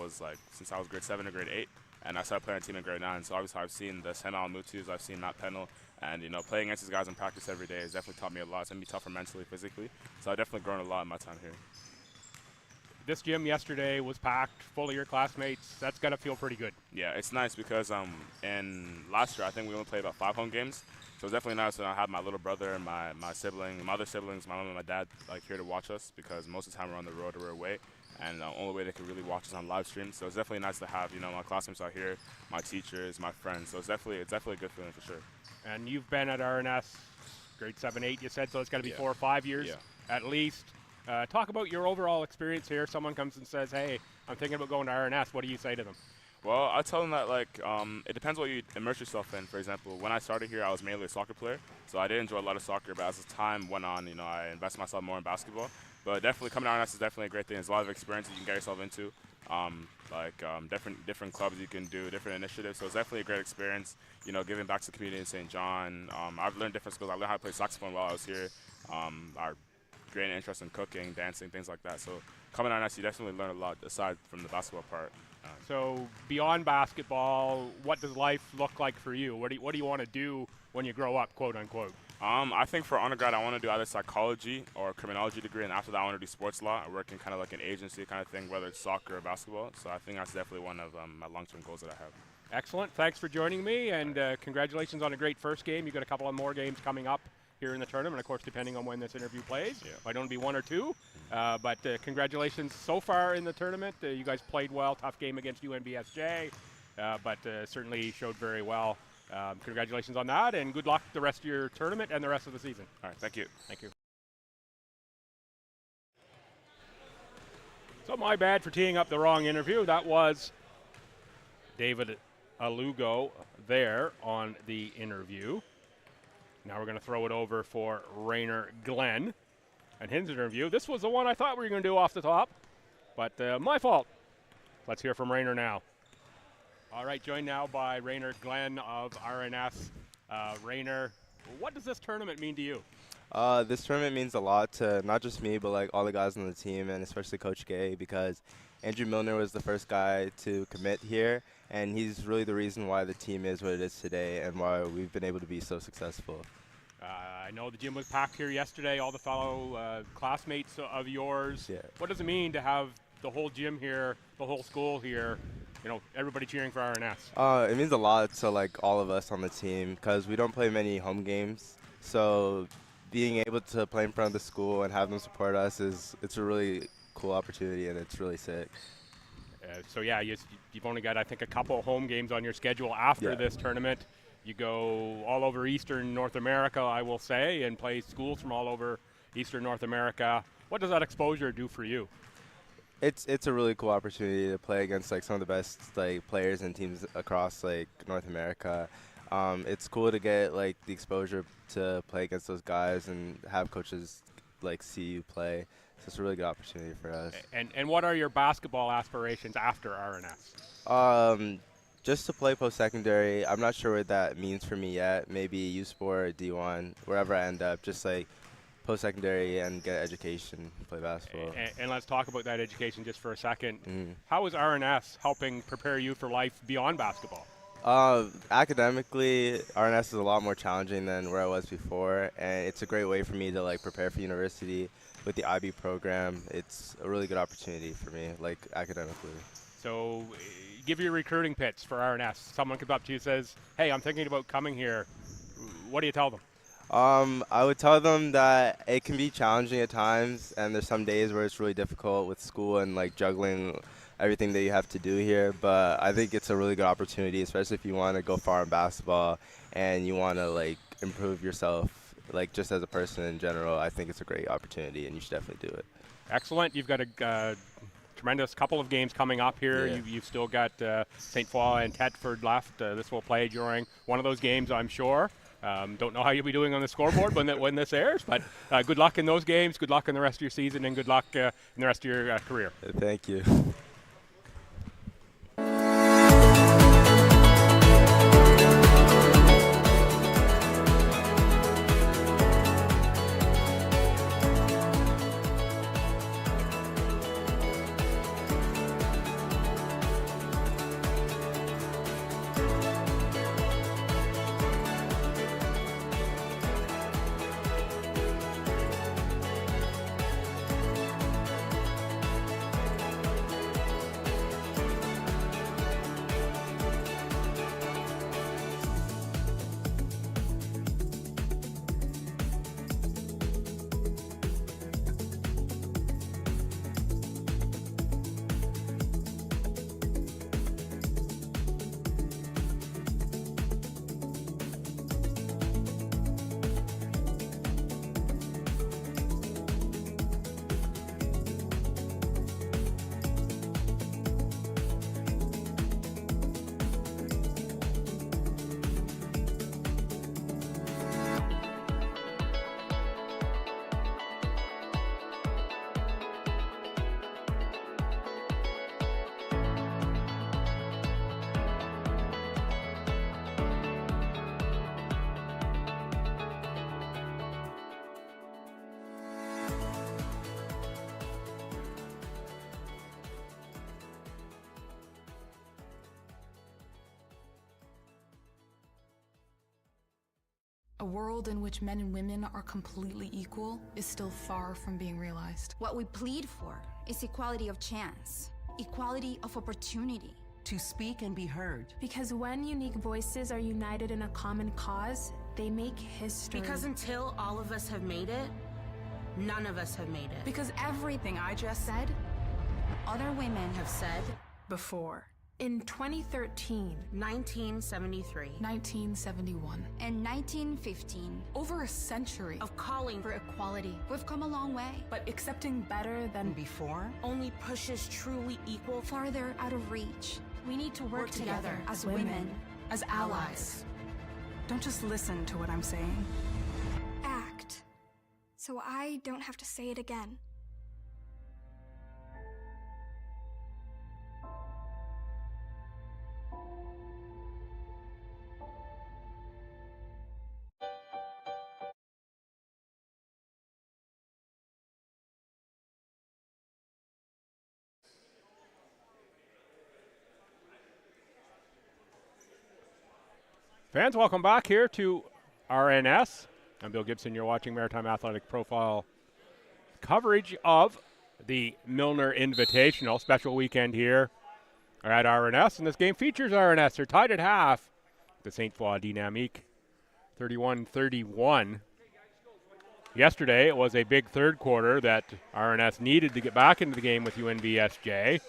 Speaker 2: was grade 7 or grade 8, and I started playing a team in grade 9. So obviously I've seen the Senal Mutus, I've seen Matt Pennell, and playing against these guys in practice every day has definitely taught me a lot. It's gonna be tougher mentally, physically. So I've definitely grown a lot in my time here.
Speaker 1: This gym yesterday was packed, full of your classmates. That's gotta feel pretty good.
Speaker 2: Yeah, it's nice because in last year I think we only played about 5 home games. So it's definitely nice when I have my little brother and my other siblings, my mom and my dad here to watch us because most of the time we're on the road or we're away. And the only way they could really watch us on live stream. So it's definitely nice to have, my classmates out here, my teachers, my friends. So it's definitely a good feeling for sure.
Speaker 1: And you've been at RNS grade 7, 8, you said, so it's got to be 4 or 5 years at least. Talk about your overall experience here. Someone comes and says, hey, I'm thinking about going to RNS. What do you say to them?
Speaker 2: Well, I tell them that it depends what you immerse yourself in. For example, when I started here, I was mainly a soccer player, so I did enjoy a lot of soccer. But as time went on, I invested myself more in basketball. But definitely coming to RNS is definitely a great thing. There's a lot of experience that you can get yourself into. Different clubs you can do, different initiatives. So it's definitely a great experience, giving back to the community in St. John. I've learned different skills. I learned how to play saxophone while I was here. I gained an interest in cooking, dancing, things like that. So coming to RNS, you definitely learn a lot aside from the basketball part.
Speaker 1: So beyond basketball, what does life look like for you? What do you want to do when you grow up, quote unquote?
Speaker 2: I think for undergrad, I want to do either psychology or a criminology degree, and after that, I want to do sports law. I work in kind of like an agency kind of thing, whether it's soccer or basketball. So I think that's definitely one of my long-term goals that I have. Excellent.
Speaker 1: Thanks for joining me, and congratulations on a great first game. You've got a couple of more games coming up here in the tournament, of course, depending on when this interview plays.
Speaker 2: Yeah.
Speaker 1: Might only be one or two, but congratulations so far in the tournament. You guys played well. Tough game against UNBSJ, but certainly showed very well. Congratulations on that, and good luck the rest of your tournament and the rest of the season.
Speaker 2: All right, thank you.
Speaker 1: Thank you. So my bad for teeing up the wrong interview. That was David Alugo there on the interview. Now we're going to throw it over for Rainer Glenn and his interview. This was the one I thought we were going to do off the top, but my fault. Let's hear from Rainer now. All right, joined now by Rainer Glenn of RNS. Rainer, what does this tournament mean to you?
Speaker 4: This tournament means a lot to not just me, but like all the guys on the team, and especially Coach Gay, because Andrew Milner was the first guy to commit here, and he's really the reason why the team is what it is today and why we've been able to be so successful.
Speaker 1: I know the gym was packed here yesterday, all the fellow classmates of yours.
Speaker 4: Yeah.
Speaker 1: What does it mean to have the whole gym here, the whole school here, everybody cheering for RNS?
Speaker 4: It means a lot to like all of us on the team because we don't play many home games. So being able to play in front of the school and have them support us it's a really cool opportunity, and it's really sick.
Speaker 1: So yeah, you've only got, I think, a couple home games on your schedule after this tournament. You go all over Eastern North America, I will say, and play schools from all over Eastern North America. What does that exposure do for you?
Speaker 4: It's a really cool opportunity to play against like some of the best like players and teams across like North America. It's cool to get like the exposure to play against those guys and have coaches like see you play. So it's a really good opportunity for us.
Speaker 1: And what are your basketball aspirations after RNS?
Speaker 4: Just to play post-secondary. I'm not sure what that means for me yet. Maybe U-Sport or D1, wherever I end up, just like post-secondary and get education, play basketball.
Speaker 1: And let's talk about that education just for a second. How is RNS helping prepare you for life beyond basketball?
Speaker 4: Academically, RNS is a lot more challenging than where I was before, and it's a great way for me to like prepare for university with the IB program. It's a really good opportunity for me, like academically.
Speaker 1: So give your recruiting pitch for RNS. Someone comes up to you and says, hey, I'm thinking about coming here. What do you tell them?
Speaker 4: I would tell them that it can be challenging at times, and there's some days where it's really difficult with school and like juggling everything that you have to do here, but I think it's a really good opportunity, especially if you want to go far in basketball and you want to like improve yourself like just as a person in general. I think it's a great opportunity, and you should definitely do it.
Speaker 1: Excellent. You've got a tremendous couple of games coming up here.
Speaker 4: Yeah.
Speaker 1: You've still got Ste Foy and Thetford left. This will play during one of those games, I'm sure. Don't know how you'll be doing on the scoreboard when this airs, but good luck in those games, good luck in the rest of your season, and good luck in the rest of your career.
Speaker 4: Thank you.
Speaker 5: A world in which men and women are completely equal is still far from being realized.
Speaker 6: What we plead for is equality of chance, equality of opportunity.
Speaker 7: To speak and be heard.
Speaker 8: Because when unique voices are united in a common cause, they make history.
Speaker 7: Because until all of us have made it, none of us have made it.
Speaker 5: Because everything I just said,
Speaker 6: Other women have said
Speaker 5: before.
Speaker 8: In 2013,
Speaker 7: 1973,
Speaker 5: 1971,
Speaker 6: and 1915,
Speaker 5: over a century
Speaker 7: of calling for
Speaker 6: equality. We've come a long way,
Speaker 5: but accepting better than
Speaker 7: before only pushes truly equal
Speaker 6: farther out of reach.
Speaker 8: we need to work together
Speaker 6: as women,
Speaker 5: as allies. Don't just listen to what I'm saying.
Speaker 9: Act, so I don't have to say it again.
Speaker 1: Fans, welcome back here to RNS. I'm Bill Gibson. You're watching Maritime Athletic Profile coverage of the Milner Invitational. Special weekend here at RNS, and this game features RNS. They're tied at half. The Ste Foy Dynamique 31-31. Yesterday, it was a big third quarter that RNS needed to get back into the game with UNVSJ,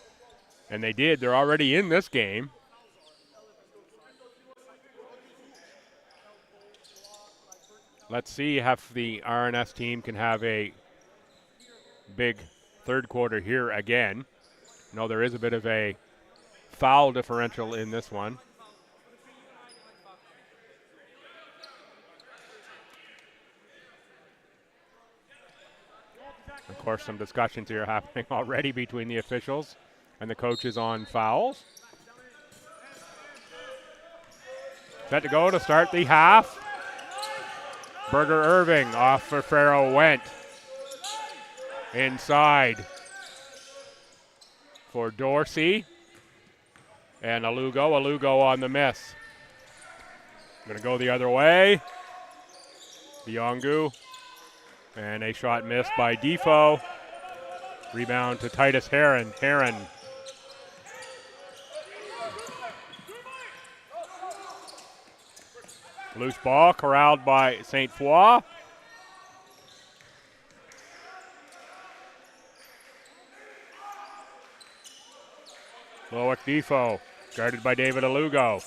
Speaker 1: and they did. They're already in this game. Let's see if the RNS team can have a big third quarter here again. No, there is a bit of a foul differential in this one. Of course, some discussions here happening already between the officials and the coaches on fouls. Set to go to start the half. Berger Irving off for Farrell Went. Inside for Dorsey. And Alugo on the miss. Going to go the other way. Biongu. And a shot missed by Defoe. Rebound to Titus Heron. Loose ball corralled by Ste Foy. Loic Defoe, guarded by David Alugo.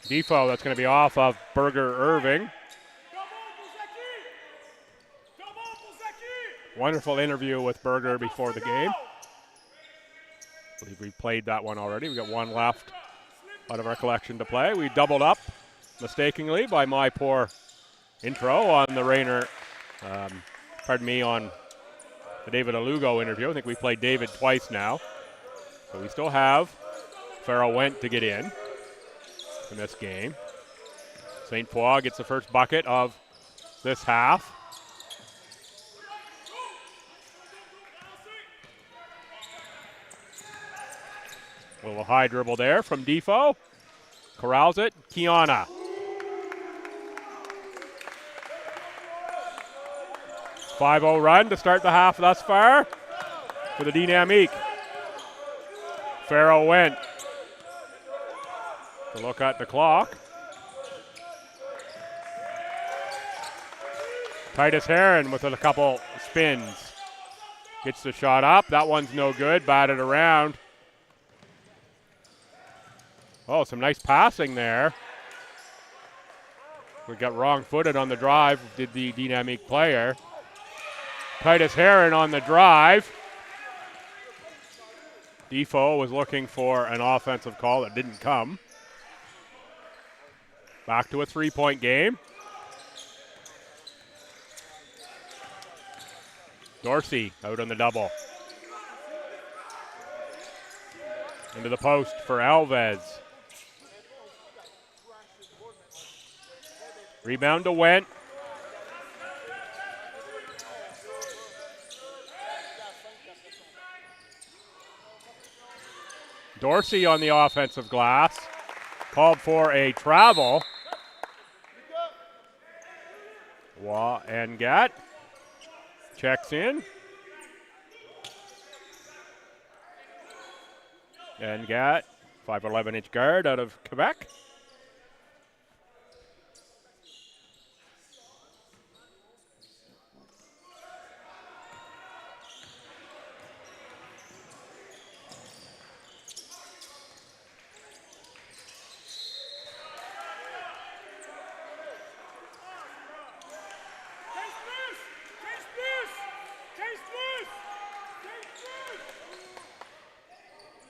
Speaker 1: Defoe, that's going to be off of Berger Irving. Wonderful interview with Berger before the game. I believe we played that one already. We got one left out of our collection to play. We doubled up mistakenly by my poor intro on the Rayner, on the David Alugo interview. I think we played David twice now. So we still have Farrell Went to get in this game. Ste Foy gets the first bucket of this half. A little high dribble there from Defoe. Corrals it. Kiana. .50 run to start the half thus far for the Dynamique. Farrell Went to look at the clock. Titus Heron with a couple spins. Gets the shot up. That one's no good. Batted around. Oh, some nice passing there. We got wrong-footed on the drive, did the Dynamique player. Titus Heron on the drive. Defoe was looking for an offensive call that didn't come. Back to a three-point game. Dorsey out on the double. Into the post for Alves. Rebound to Went. Dorsey on the offensive glass. called for a travel. And Gat checks in. And Gat, 5'11" guard out of Quebec.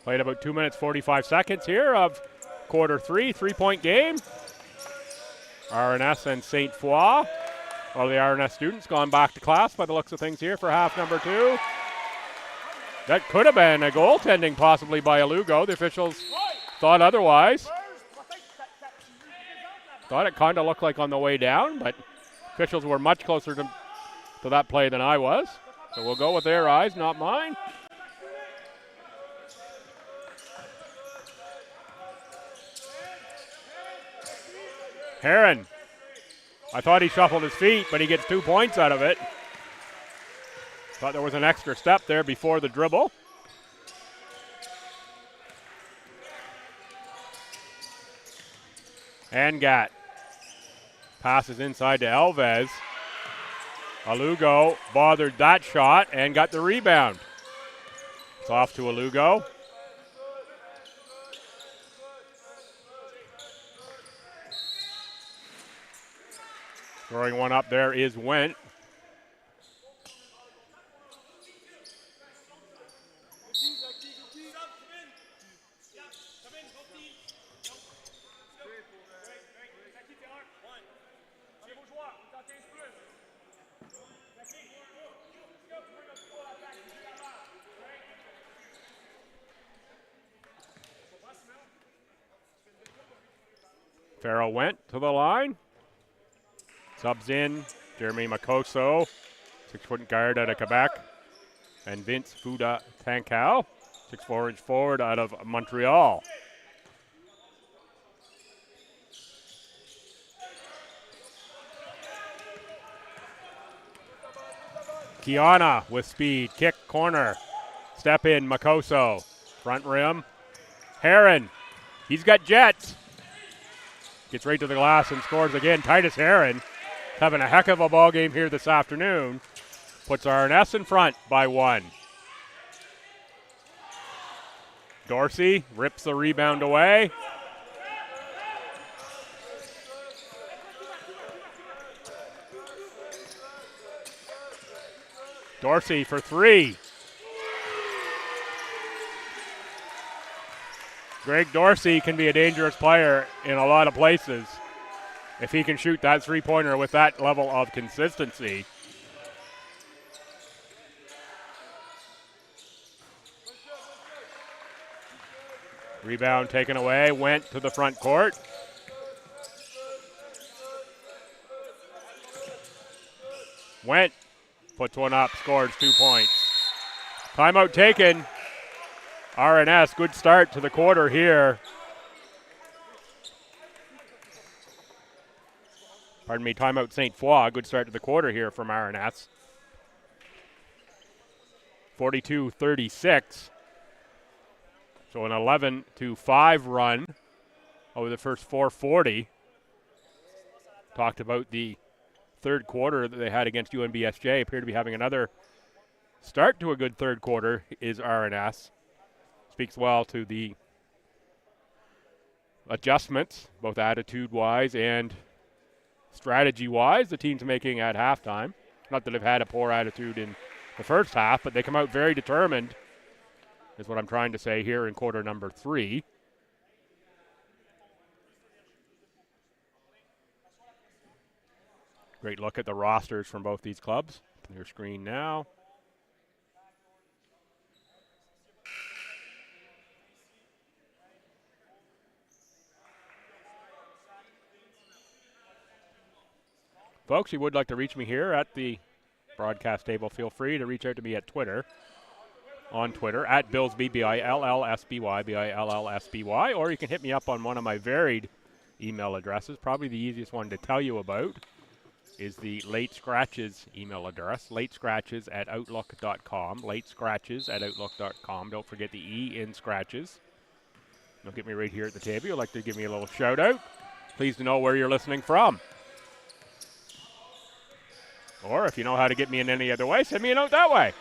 Speaker 1: Played about 2 minutes, 45 seconds here of quarter three, 3-point game. RNS and Ste Foy. All the RNS students gone back to class by the looks of things here for half number two. That could have been a goaltending possibly by Alugo. The officials thought otherwise. Thought it kind of looked like on the way down, but officials were much closer to that play than I was. So we'll go with their eyes, not mine. Heron. I thought he shuffled his feet, but he gets 2 points out of it. Thought there was an extra step there before the dribble. And Gat. Passes inside to Alves. Alugo bothered that shot and got the rebound. It's off to Alugo. Throwing one up there is Wendt. Farrell went to the line. Subs in, Jeremy Makoso, 6-foot guard out of Quebec, and Vince Fuda Tankau, 6'4" forward out of Montreal. Kiana with speed, kick, corner, step in, Makoso, front rim. Heron, he's got jets. Gets right to the glass and scores again. Titus Heron having a heck of a ball game here this afternoon. Puts RNS in front by 1. Dorsey rips the rebound away. Dorsey for 3. Greg Dorsey can be a dangerous player in a lot of places if he can shoot that three-pointer with that level of consistency. Rebound taken away, went to the front court. Went, puts one up, scores 2 points. Timeout taken. RNS, good start to the quarter here. Pardon me, timeout Ste Foy. Good start to the quarter here from RNS. 42-36. So an 11-5 run over the first 4:40. Talked about the third quarter that they had against UNBSJ. Appear to be having another start to a good third quarter is RNS. Speaks well to the adjustments, both attitude-wise and strategy-wise, the team's making at halftime. Not that they've had a poor attitude in the first half, but they come out very determined, is what I'm trying to say here in quarter number 3. Great look at the rosters from both these clubs. On your screen now. Folks, you would like to reach me here at the broadcast table, feel free to reach out to me at Twitter on Twitter, at Billsby, B-I-L-L-S-B-Y, B-I-L-L-S-B-Y, or you can hit me up on one of my varied email addresses. Probably the easiest one to tell you about is the Late Scratches email address, latescratches@outlook.com, latescratches@outlook.com. Don't forget the E in Scratches. Don't get me right here at the table. You'd like to give me a little shout out. Pleased to know where you're listening from. Or if you know how to get me in any other way, send me a note that way.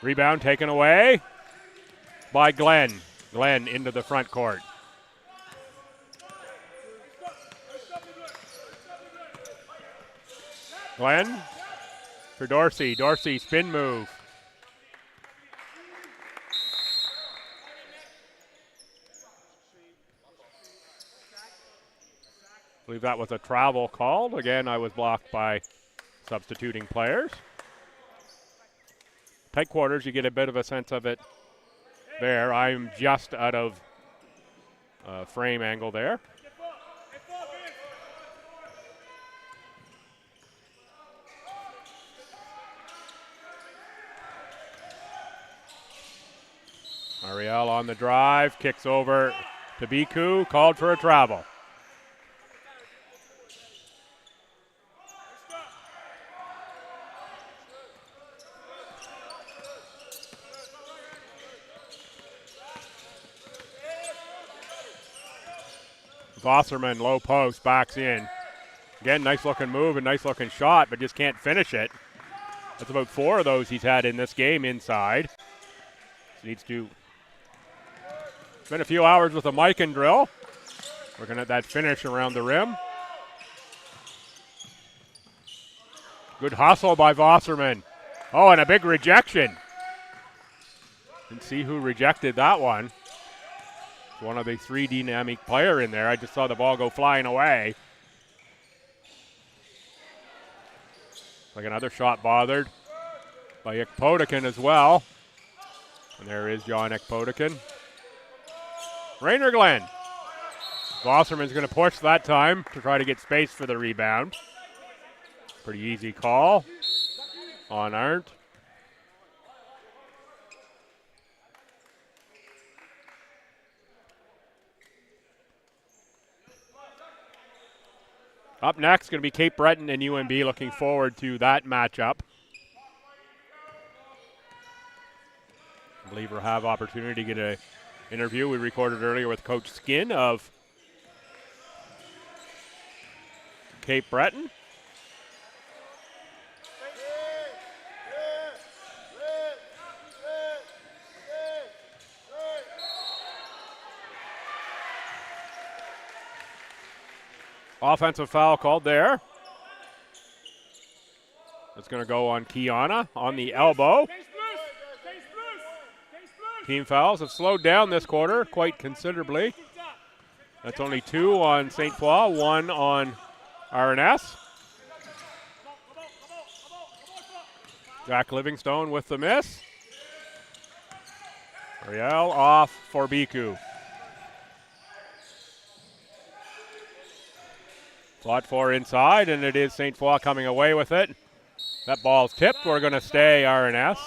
Speaker 1: Rebound taken away by Glenn. Glenn into the front court. Glenn for Dorsey. Dorsey spin move. I believe that was a travel call. Again, I was blocked by substituting players. Tight quarters, you get a bit of a sense of it there. I'm just out of frame angle there. Ariel on the drive, kicks over to Biku, called for a travel. Wasserman, low post, backs in. Again, nice looking move and nice looking shot, but just can't finish it. That's about 4 of those he's had in this game inside. Needs to spend a few hours with a mic and drill. Working at that finish around the rim. Good hustle by Wasserman. Oh, and a big rejection. Didn't see who rejected that one. One of the 3 dynamic player in there. I just saw the ball go flying away. Like another shot bothered by Ekpotikin as well. And there is John Ekpotikin. Rainer Glenn. Wasserman's going to push that time to try to get space for the rebound. Pretty easy call on Arndt. Up next, going to be Cape Breton and UNB. Looking forward to that matchup. I believe we'll have opportunity to get an interview we recorded earlier with Coach Skin of Cape Breton. Offensive foul called there. It's going to go on Kiana on the elbow. Team fouls have slowed down this quarter quite considerably. That's only 2 on Ste Foy, 1 on RNS. Jack Livingstone with the miss. Ariel off for Biku. Fought for inside, and it is Ste Foy coming away with it. That ball's tipped. We're going to stay RNS.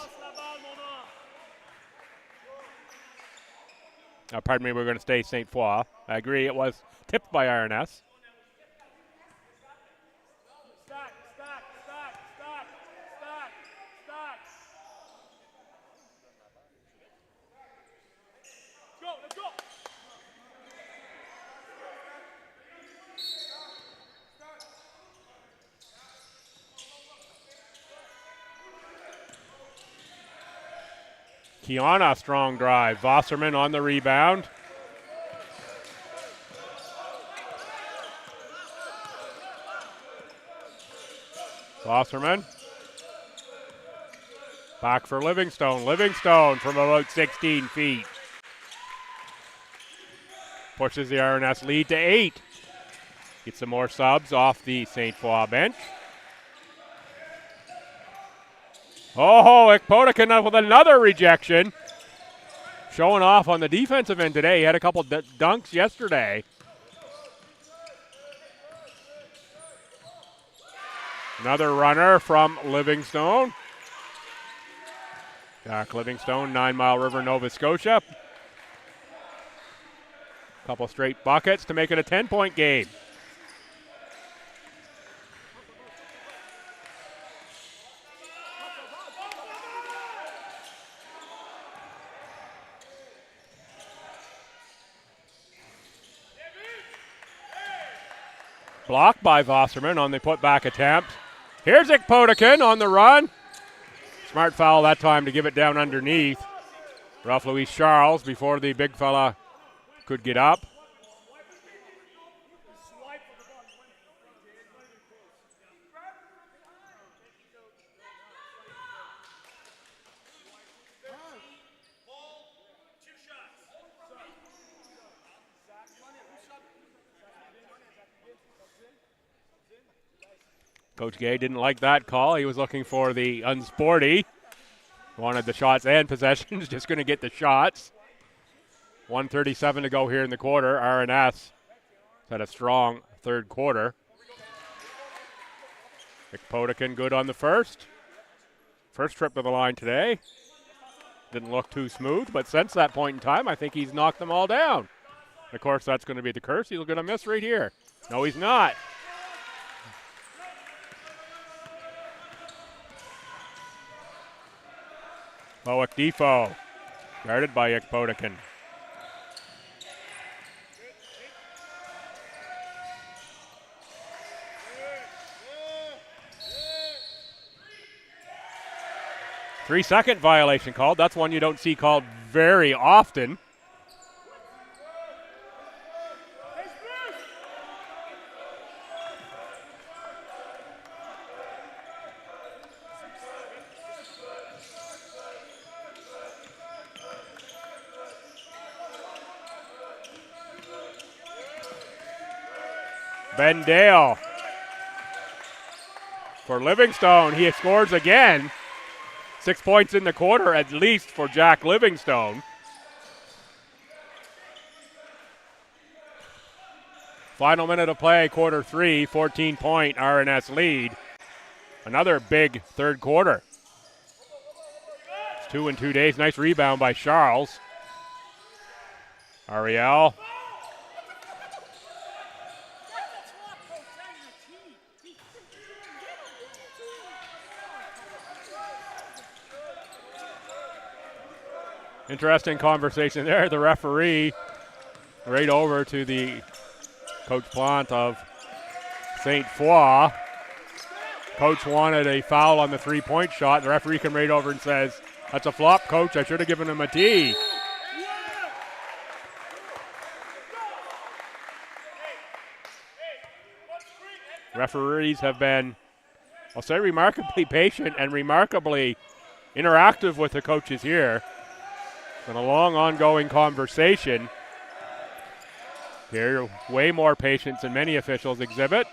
Speaker 1: Pardon me, we're going to stay Ste Foy. I agree, it was tipped by RNS. Kiana, strong drive. Wasserman on the rebound. Wasserman. Back for Livingstone. Livingstone from about 16 feet. Pushes the RNS lead to 8. Get some more subs off the Ste Foy bench. Oh, Ekpotikin with another rejection. showing off on the defensive end today. He had a couple dunks yesterday. Another runner from Livingstone. Jack Livingstone, 9 Mile River, Nova Scotia. Couple straight buckets to make it a 10-point game. Blocked by Wasserman on the putback attempt. Here's Ikpotikin on the run. Smart foul that time to give it down underneath. Rough Louis Charles before the big fella could get up. Coach Gay didn't like that call. He was looking for the unsporty. Wanted the shots and possessions. Just going to get the shots. 1:37 to go here in the quarter. RNS had a strong third quarter. Ikpotikin good on the first. First trip to the line today. Didn't look too smooth, but since that point in time, I think he's knocked them all down. And of course, that's going to be the curse. He's going to miss right here. No, he's not. Loic Defoe, guarded by Ikpotikin. Three-second violation called. That's one you don't see called very often. Ben Dale for Livingstone. He scores again. 6 points in the quarter at least for Jack Livingstone. Final minute of play, quarter three, 14-point RNS lead. Another big third quarter. It's 2 in 2 days. Nice rebound by Charles. Ariel. Interesting conversation there. The referee right over to the Coach Plant of Ste Foy. Coach wanted a foul on the three-point shot. The referee came right over and says, "That's a flop, Coach. I should have given him a tee." Referees have been, I'll say, remarkably patient and remarkably interactive with the coaches here. Been a long ongoing conversation. Here, way more patience than many officials exhibit.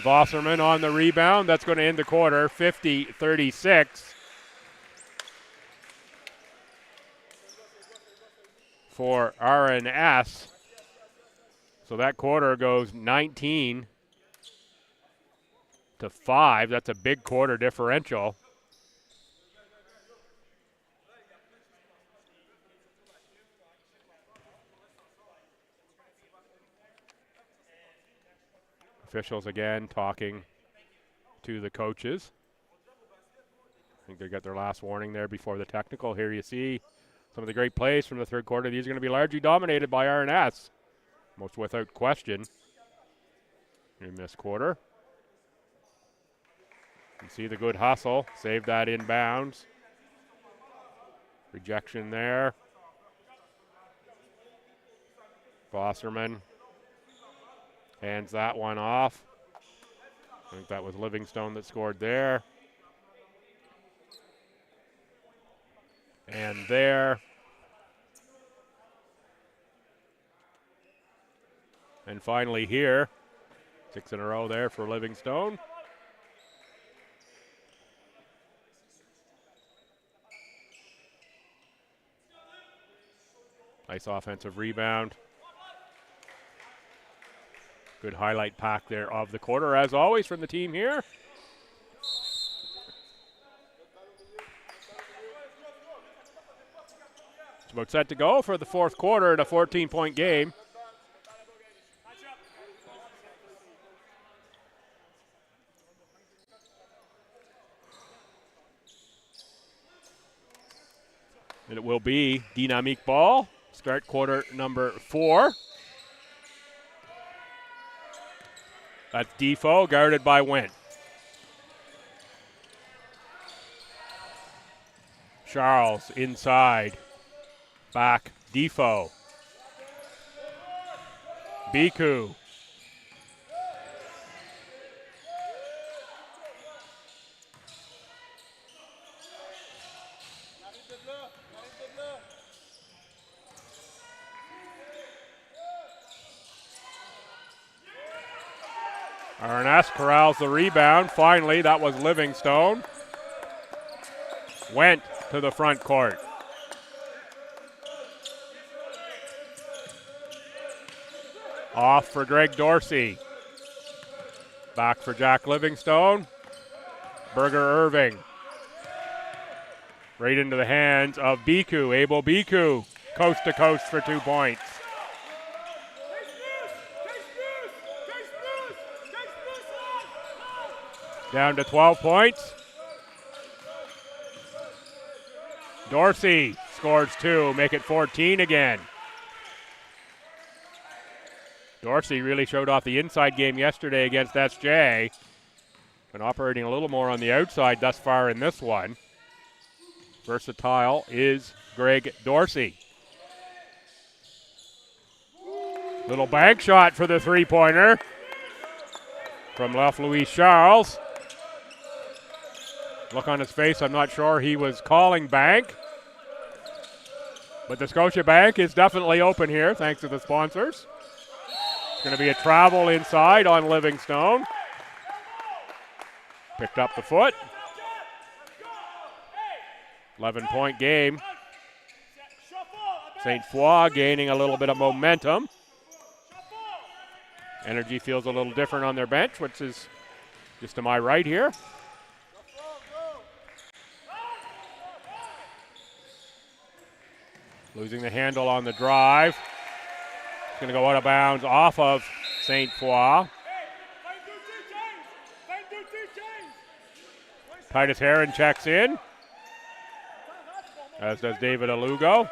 Speaker 1: Wasserman on the rebound. That's going to end the quarter, 50-36. For RNS. So that quarter goes 19-5. That's a big quarter differential. Officials again talking to the coaches. I think they got their last warning there before the technical. Here you see some of the great plays from the third quarter. These are going to be largely dominated by RNS, most without question, in this quarter. You see the good hustle. Save that inbounds. Rejection there. Wasserman hands that one off. I think that was Livingstone that scored there. And there. And finally here. 6 in a row there for Livingstone. Nice offensive rebound. Good highlight pack there of the quarter, as always, from the team here. It's about set to go for the fourth quarter in a 14-point game. And it will be dynamique ball. Start quarter number 4. That's Defoe, guarded by Went. Charles inside. Back, Defoe. Biku. Arness corrals the rebound. Finally, that was Livingstone. Went to the front court. Off for Greg Dorsey. Back for Jack Livingstone. Berger Irving. Right into the hands of Biku. Abel Biku. Coast to coast for 2 points. Down to 12 points. Dorsey scores 2, make it 14 again. Dorsey really showed off the inside game yesterday against SJ. Been operating a little more on the outside thus far in this one. Versatile is Greg Dorsey. Little bank shot for the three-pointer from left Louis Charles. Look on his face, I'm not sure he was calling bank. But the Scotia Bank is definitely open here, thanks to the sponsors. It's going to be a travel inside on Livingstone. Picked up the foot. 11-point game. Ste Foy gaining a little bit of momentum. Energy feels a little different on their bench, which is just to my right here. Losing the handle on the drive. It's going to go out of bounds off of Ste Foy. Titus Heron checks in, as does David Alugo.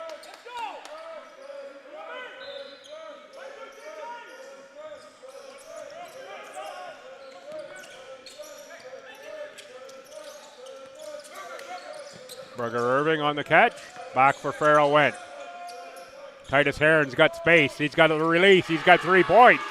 Speaker 1: Berger Irving on the catch. Back for Farrell Went. Titus Heron's got space. He's got a release. He's got 3 points.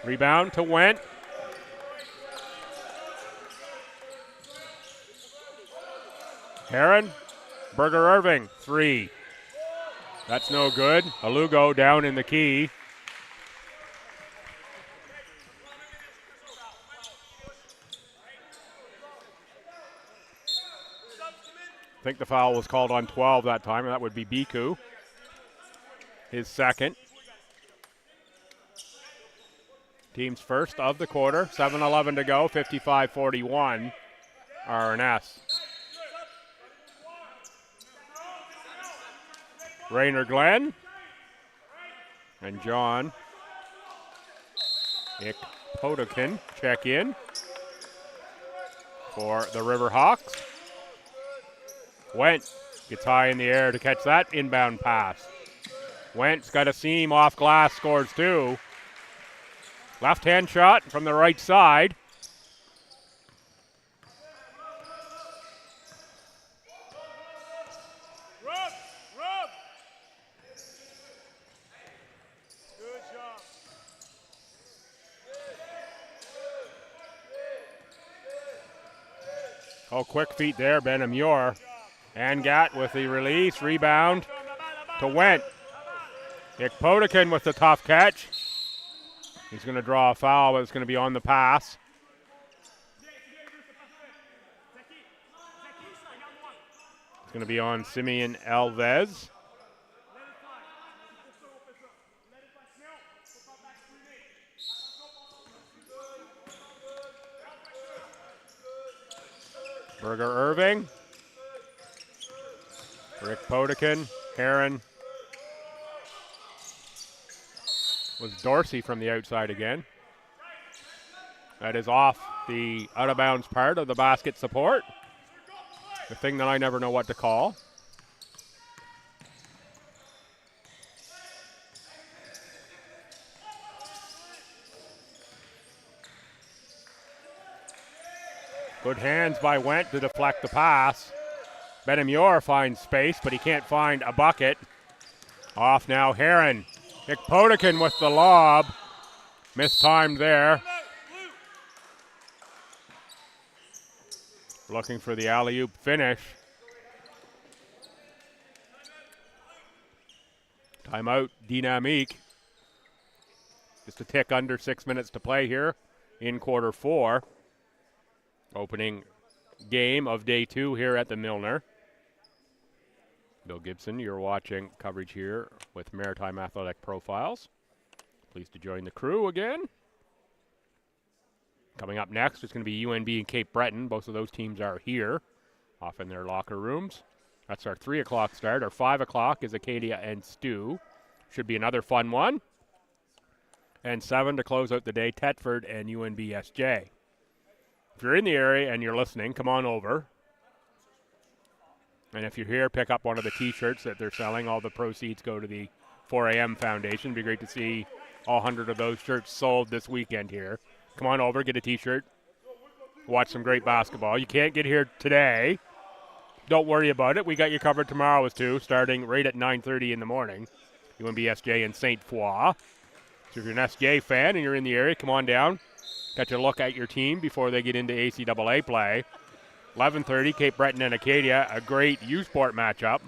Speaker 1: Rebound to Went. Heron, Berger Irving, 3. That's no good. Alugo down in the key. I think the foul was called on 12 that time, and that would be Biku. His second. Team's first of the quarter. 7:11 to go, 55-41. R&S. Rainer Glenn and John Potokin check in for the Riverhawks. Went gets high in the air to catch that inbound pass. Went's got a seam off glass, scores 2. Left-hand shot from the right side. Oh, quick feet there, Benamure. Angat with the release, rebound to Went. Ikpotikin with the tough catch. He's going to draw a foul, but it's going to be on the pass. It's going to be on Simeon Alves. Berger Irving. Rick Potikin. Heron. Was Dorsey from the outside again. That is off the out-of-bounds part of the basket support. The thing that I never know what to call. Good hands by Went to deflect the pass. Benamure finds space, but he can't find a bucket. Off now, Heron. Ikpotikin with the lob. Mistimed there. Looking for the alley-oop finish. Timeout, Dynamique. Just a tick under 6 minutes to play here in quarter 4. Opening game of day 2 here at the Milner. Bill Gibson, you're watching coverage here with Maritime Athletic Profiles. Pleased to join the crew again. Coming up next, it's going to be UNB and Cape Breton. Both of those teams are here, off in their locker rooms. That's our 3 o'clock start. Our 5 o'clock is Acadia and Stew. Should be another fun one. And 7 to close out the day, Tetford and UNB-SJ. If you're in the area and you're listening, come on over. And if you're here, pick up one of the T-shirts that they're selling. All the proceeds go to the 4 a.m. Foundation. It'd be great to see all 100 of those shirts sold this weekend here. Come on over, get a T-shirt. Watch some great basketball. You can't get here today. Don't worry about it. We got you covered tomorrow as 2, starting right at 9:30 in the morning. UNB-SJ and Ste Foy. So if you're an SJ fan and you're in the area, come on down. Catch a look at your team before they get into ACAA play. 11:30, Cape Breton and Acadia, a great U-Sport matchup.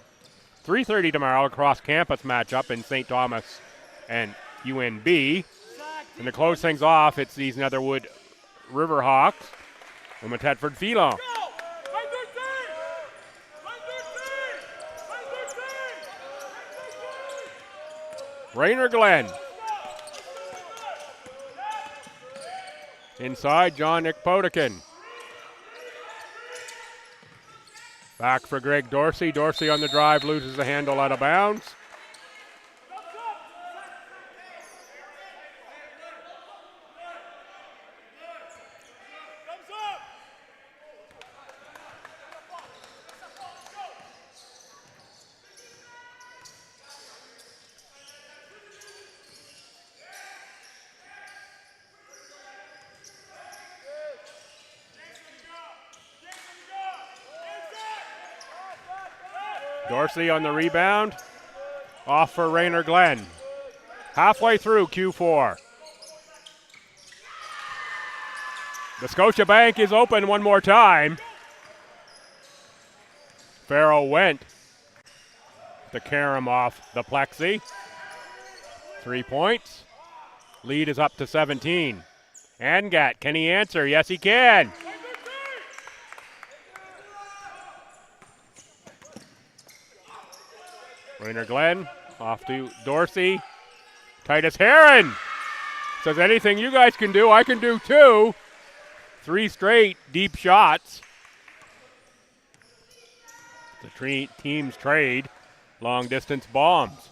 Speaker 1: 3:30 tomorrow, a cross-campus matchup in St. Thomas and UNB. And to close things off, it's these Netherwood Riverhawks and the Tetford Phelon. Rainer Glenn. Inside, John Ikpotikin. Back for Greg Dorsey. Dorsey on the drive, loses the handle out of bounds. Dorsey on the rebound. Off for Rainer Glenn. Halfway through Q4. The Scotiabank is open one more time. Farrell Went. The carom off the plexi. 3 points. Lead is up to 17. Angat, can he answer? Yes, he can. Rainer Glenn off to Dorsey. Titus Heron says anything you guys can do, I can do too. 3 straight deep shots. The teams trade long distance bombs.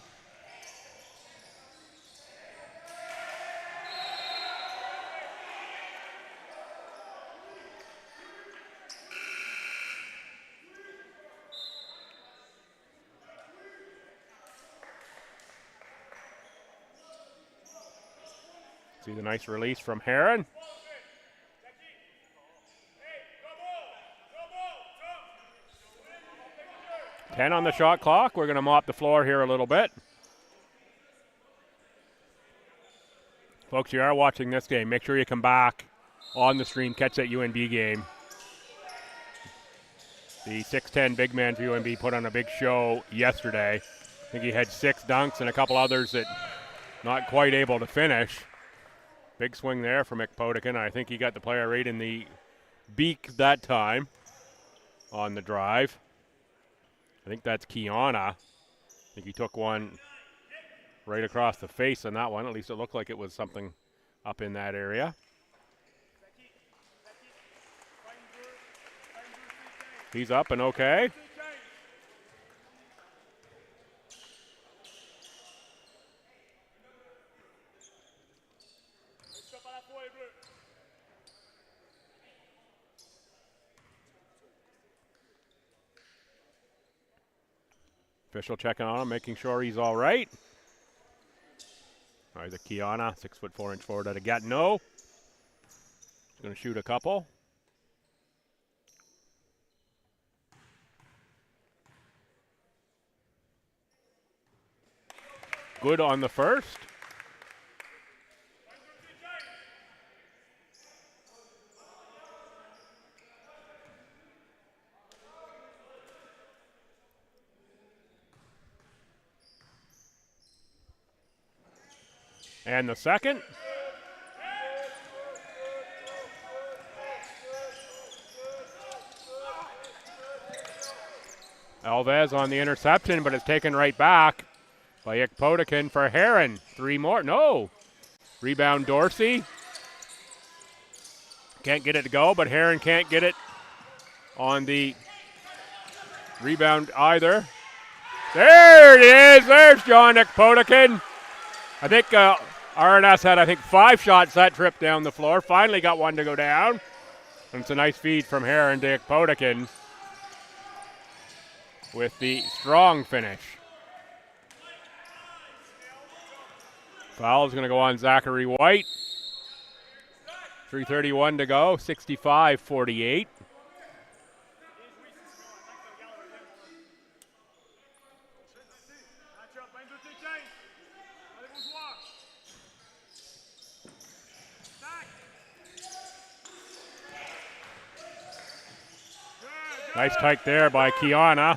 Speaker 1: See the nice release from Heron. Ten on the shot clock. We're going to mop the floor here a little bit. Folks, you are watching this game. Make sure you come back on the stream, catch that UNB game. The 6'10 big man for UNB put on a big show yesterday. I think he had 6 dunks and a couple others that not quite able to finish. Big swing there from Ekpotikin. I think he got the player right in the beak that time on the drive. I think that's Kiana. I think he took one right across the face on that one. At least it looked like it was something up in that area. He's up and okay. Official checking on him, making sure he's all right. All right, the Kiana, 6'4" forward out of Gatineau. He's going to shoot a couple. Good on the first. And the second. Alves on the interception, but it's taken right back by Ekpotikin for Heron. 3 more. No. Rebound Dorsey. Can't get it to go, but Heron can't get it on the rebound either. There it is. There's John Ekpotikin. I think RNS had, 5 shots that trip down the floor. Finally got one to go down. And it's a nice feed from Heron to Ekpotikin with the strong finish. Foul is going to go on Zachary White. 3:31 to go, 65-48. Nice tight there by Kiana.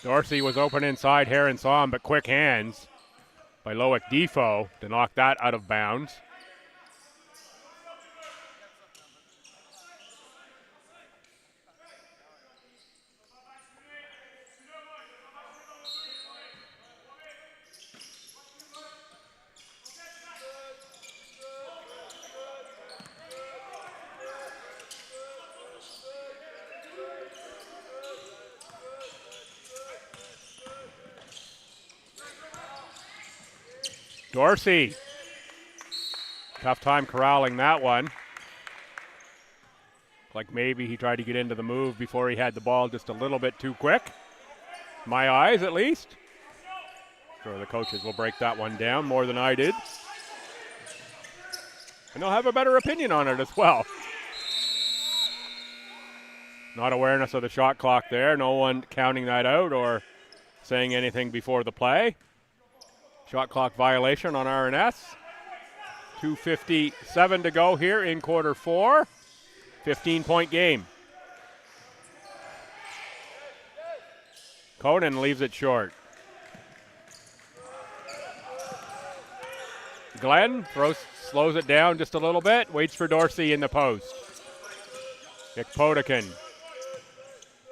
Speaker 1: Dorsey was open inside. Heron saw him, but quick hands by Loic Defoe to knock that out of bounds. Dorsey, tough time corralling that one. Like maybe he tried to get into the move before he had the ball just a little bit too quick. My eyes, at least. Sure, the coaches will break that one down more than I did. And they'll have a better opinion on it as well. Not awareness of the shot clock there. No one counting that out or saying anything before the play. Shot clock violation on RNS. 2:57 to go here in quarter 4. 15-point game. Conan leaves it short. Glenn slows it down just a little bit. Waits for Dorsey in the post. Ekpotikin.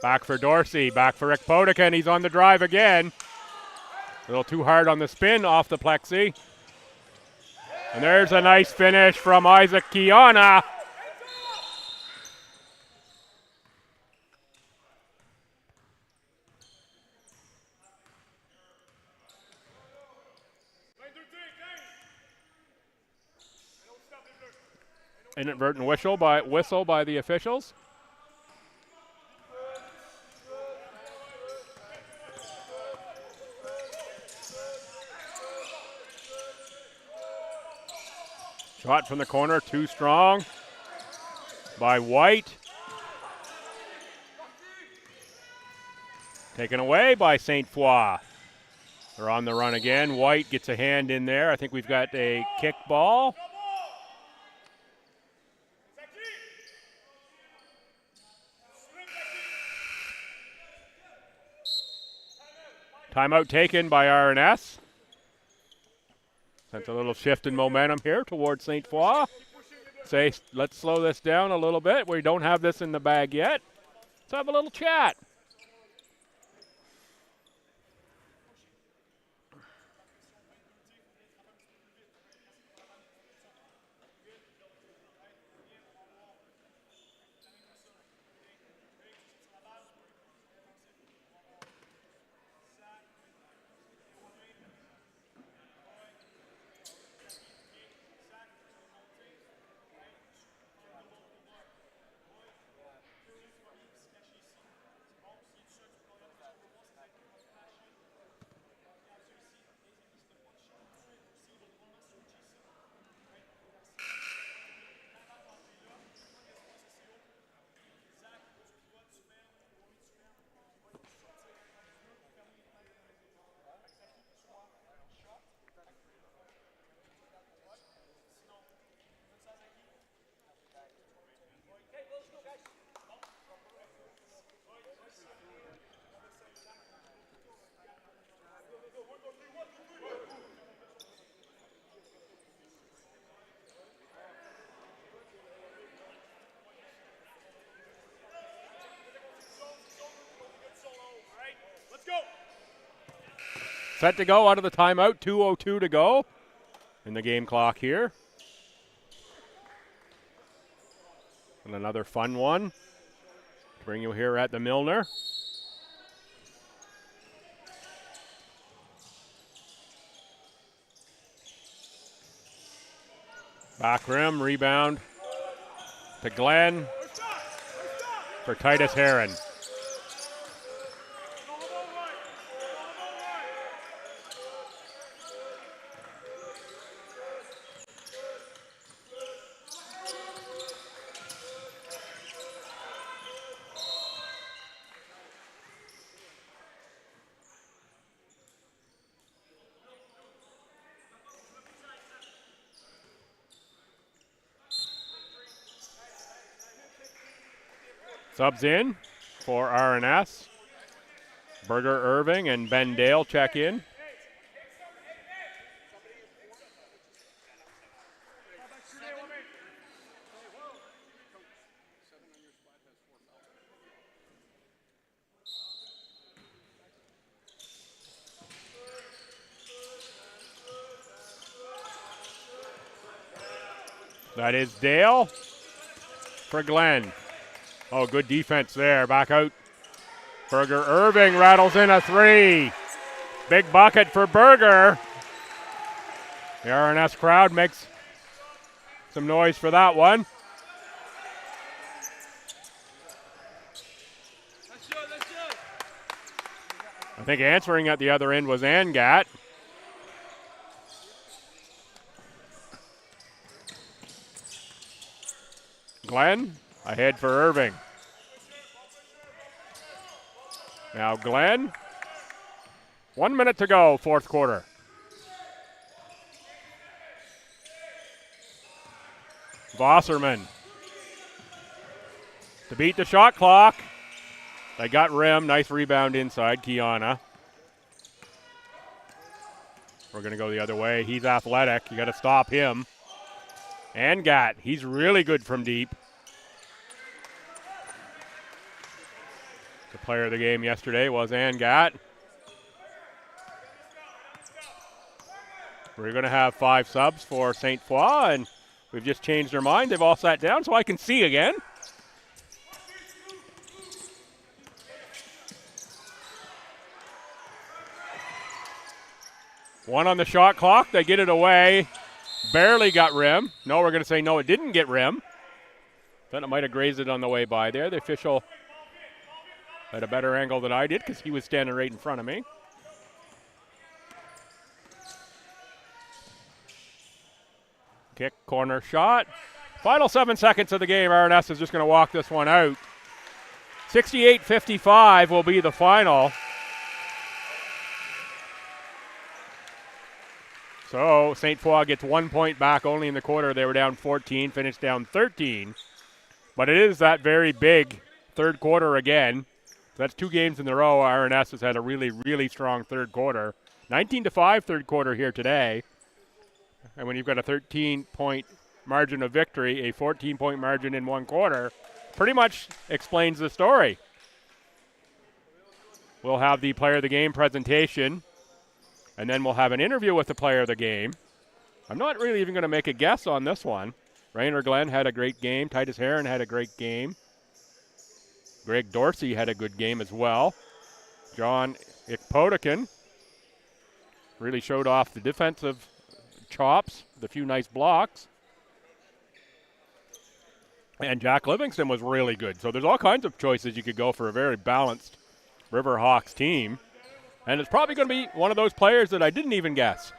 Speaker 1: Back for Dorsey. Back for Ekpotikin. He's on the drive again. A little too hard on the spin off the plexi. And there's a nice finish from Isaac Kiana. Inadvertent whistle by the officials. Shot from the corner, too strong by White. Taken away by Ste Foy. They're on the run again. White gets a hand in there. I think we've got a kick ball. Timeout taken by RNS. That's a little shift in momentum here towards Ste Foy. Say, let's slow this down a little bit. We don't have this in the bag yet. Let's have a little chat. Set to go out of the timeout, 2:02 to go in the game clock here. And another fun one to bring you here at the Milner. Back rim, rebound to Glenn for Titus Heron. Subs in for RNS. Berger Irving and Ben Dale check in. That is Dale for Glenn. Oh, good defense there. Back out. Berger Irving rattles in a three. Big bucket for Berger. The RNS crowd makes some noise for that one. I think answering at the other end was Angat. Glenn ahead for Irving. Now Glenn. 1 minute to go, fourth quarter. Vosserman to beat the shot clock. They got rim. Nice rebound inside, Kiana. We're going to go the other way. He's athletic. You got to stop him. Angat, he's really good from deep. The player of the game yesterday was Angat. We're going to have 5 subs for Ste Foy, and we've just changed their mind. They've all sat down so I can see again. One on the shot clock. They get it away. Barely got rim. No, we're going to say no, it didn't get rim. Thought it might have grazed it on the way by there. The official had a better angle than I did because he was standing right in front of me. Kick, corner, shot. Final 7 seconds of the game. RNS is just going to walk this one out. 68-55 will be the final. So Ste Foy gets 1 point back only in the quarter. They were down 14, finished down 13. But it is that very big third quarter again. That's 2 games in a row. RNS has had a really, really strong third quarter. 19-5 third quarter here today. And when you've got a 13-point margin of victory, a 14-point margin in 1 quarter, pretty much explains the story. We'll have the player of the game presentation, and then we'll have an interview with the player of the game. I'm not really even going to make a guess on this one. Rainer Glenn had a great game. Titus Heron had a great game. Greg Dorsey had a good game as well. John Ikpotikin really showed off the defensive chops, the few nice blocks. And Jack Livingston was really good. So there's all kinds of choices you could go for a very balanced Riverhawks team. And it's probably going to be one of those players that I didn't even guess.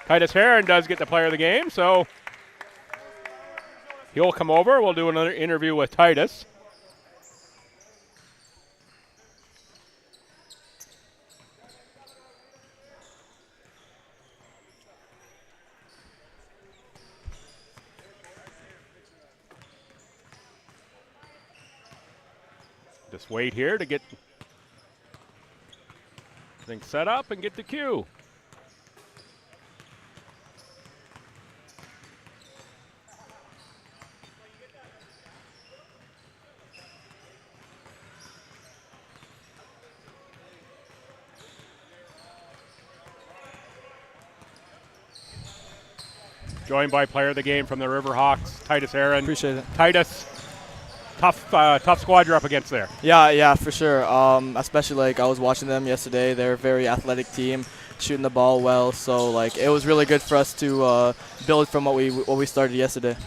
Speaker 1: Titus Heron does get the player of the game, so he'll come over. We'll do another interview with Titus. Just wait here to get things set up and get the cue. Joined by player of the game from the Riverhawks, Titus Heron.
Speaker 10: Appreciate it.
Speaker 1: Titus, tough squad you're up against there.
Speaker 10: Yeah, for sure. Especially like I was watching them yesterday. They're a very athletic team, shooting the ball well. So like it was really good for us to build from what we started yesterday.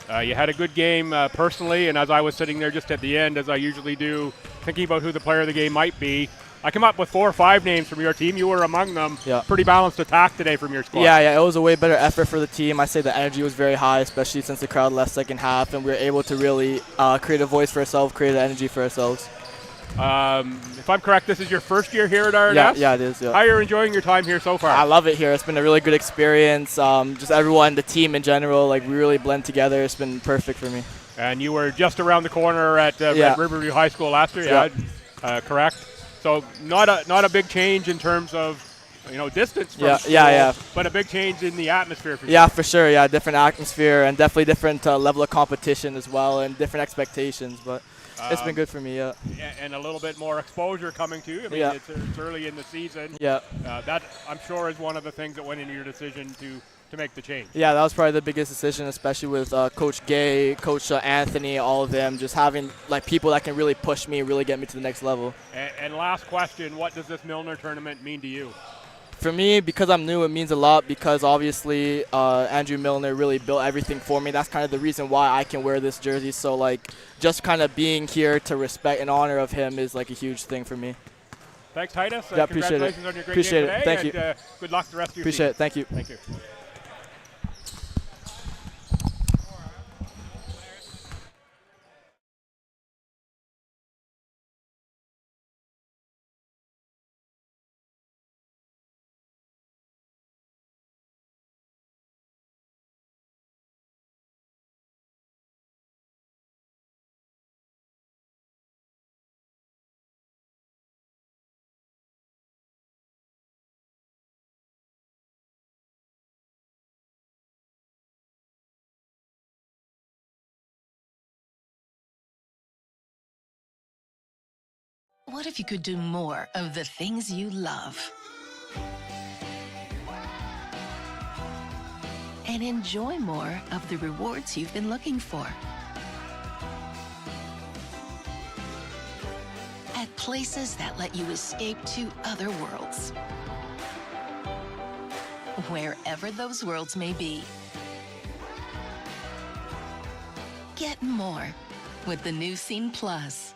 Speaker 1: You had a good game personally, and as I was sitting there just at the end, as I usually do, thinking about who the player of the game might be, I come up with 4 or 5 names from your team. You were among them.
Speaker 10: Yeah.
Speaker 1: Pretty balanced attack today from your squad.
Speaker 10: Yeah, it was a way better effort for the team. I say the energy was very high, especially since the crowd left second half, and we were able to really create a voice for ourselves, create an energy for ourselves.
Speaker 1: If I'm correct, this is your first year here at RNS?
Speaker 10: Yeah, it is. Yeah.
Speaker 1: How are you enjoying your time here so far?
Speaker 10: I love it here. It's been a really good experience. Just everyone, the team in general, like we really blend together. It's been perfect for me.
Speaker 1: And you were just around the corner at Riverview High School last year, yeah. Correct. So not a big change in terms of distance from school, but a big change in the atmosphere for you.
Speaker 10: Yeah, for sure. Yeah, different atmosphere and definitely different level of competition as well and different expectations. But it's been good for me. Yeah.
Speaker 1: And a little bit more exposure coming to you. I mean, it's early in the season.
Speaker 10: Yeah.
Speaker 1: That I'm sure is one of the things that went into your decision to make the change.
Speaker 10: Yeah, that was probably the biggest decision, especially with Coach Gay, Coach Anthony, all of them, just having like people that can really push me, really get me to the next level.
Speaker 1: And last question, what does this Milner tournament mean to you?
Speaker 10: For me, because I'm new, it means a lot because obviously Andrew Milner really built everything for me. That's kind of the reason why I can wear this jersey. So like just kind of being here to respect and honor of him is like a huge thing for me.
Speaker 1: Thanks, Titus.
Speaker 10: Yeah, appreciate it.
Speaker 1: Congratulations on your great
Speaker 10: appreciate
Speaker 1: game
Speaker 10: it.
Speaker 1: today.
Speaker 10: Thank you.
Speaker 1: And good luck the rest of your
Speaker 10: Appreciate
Speaker 1: season.
Speaker 10: it. Thank you.
Speaker 1: Thank you.
Speaker 11: What if you could do more of the things you love? And enjoy more of the rewards you've been looking for? At places that let you escape to other worlds. Wherever those worlds may be. Get more with the new Scene Plus.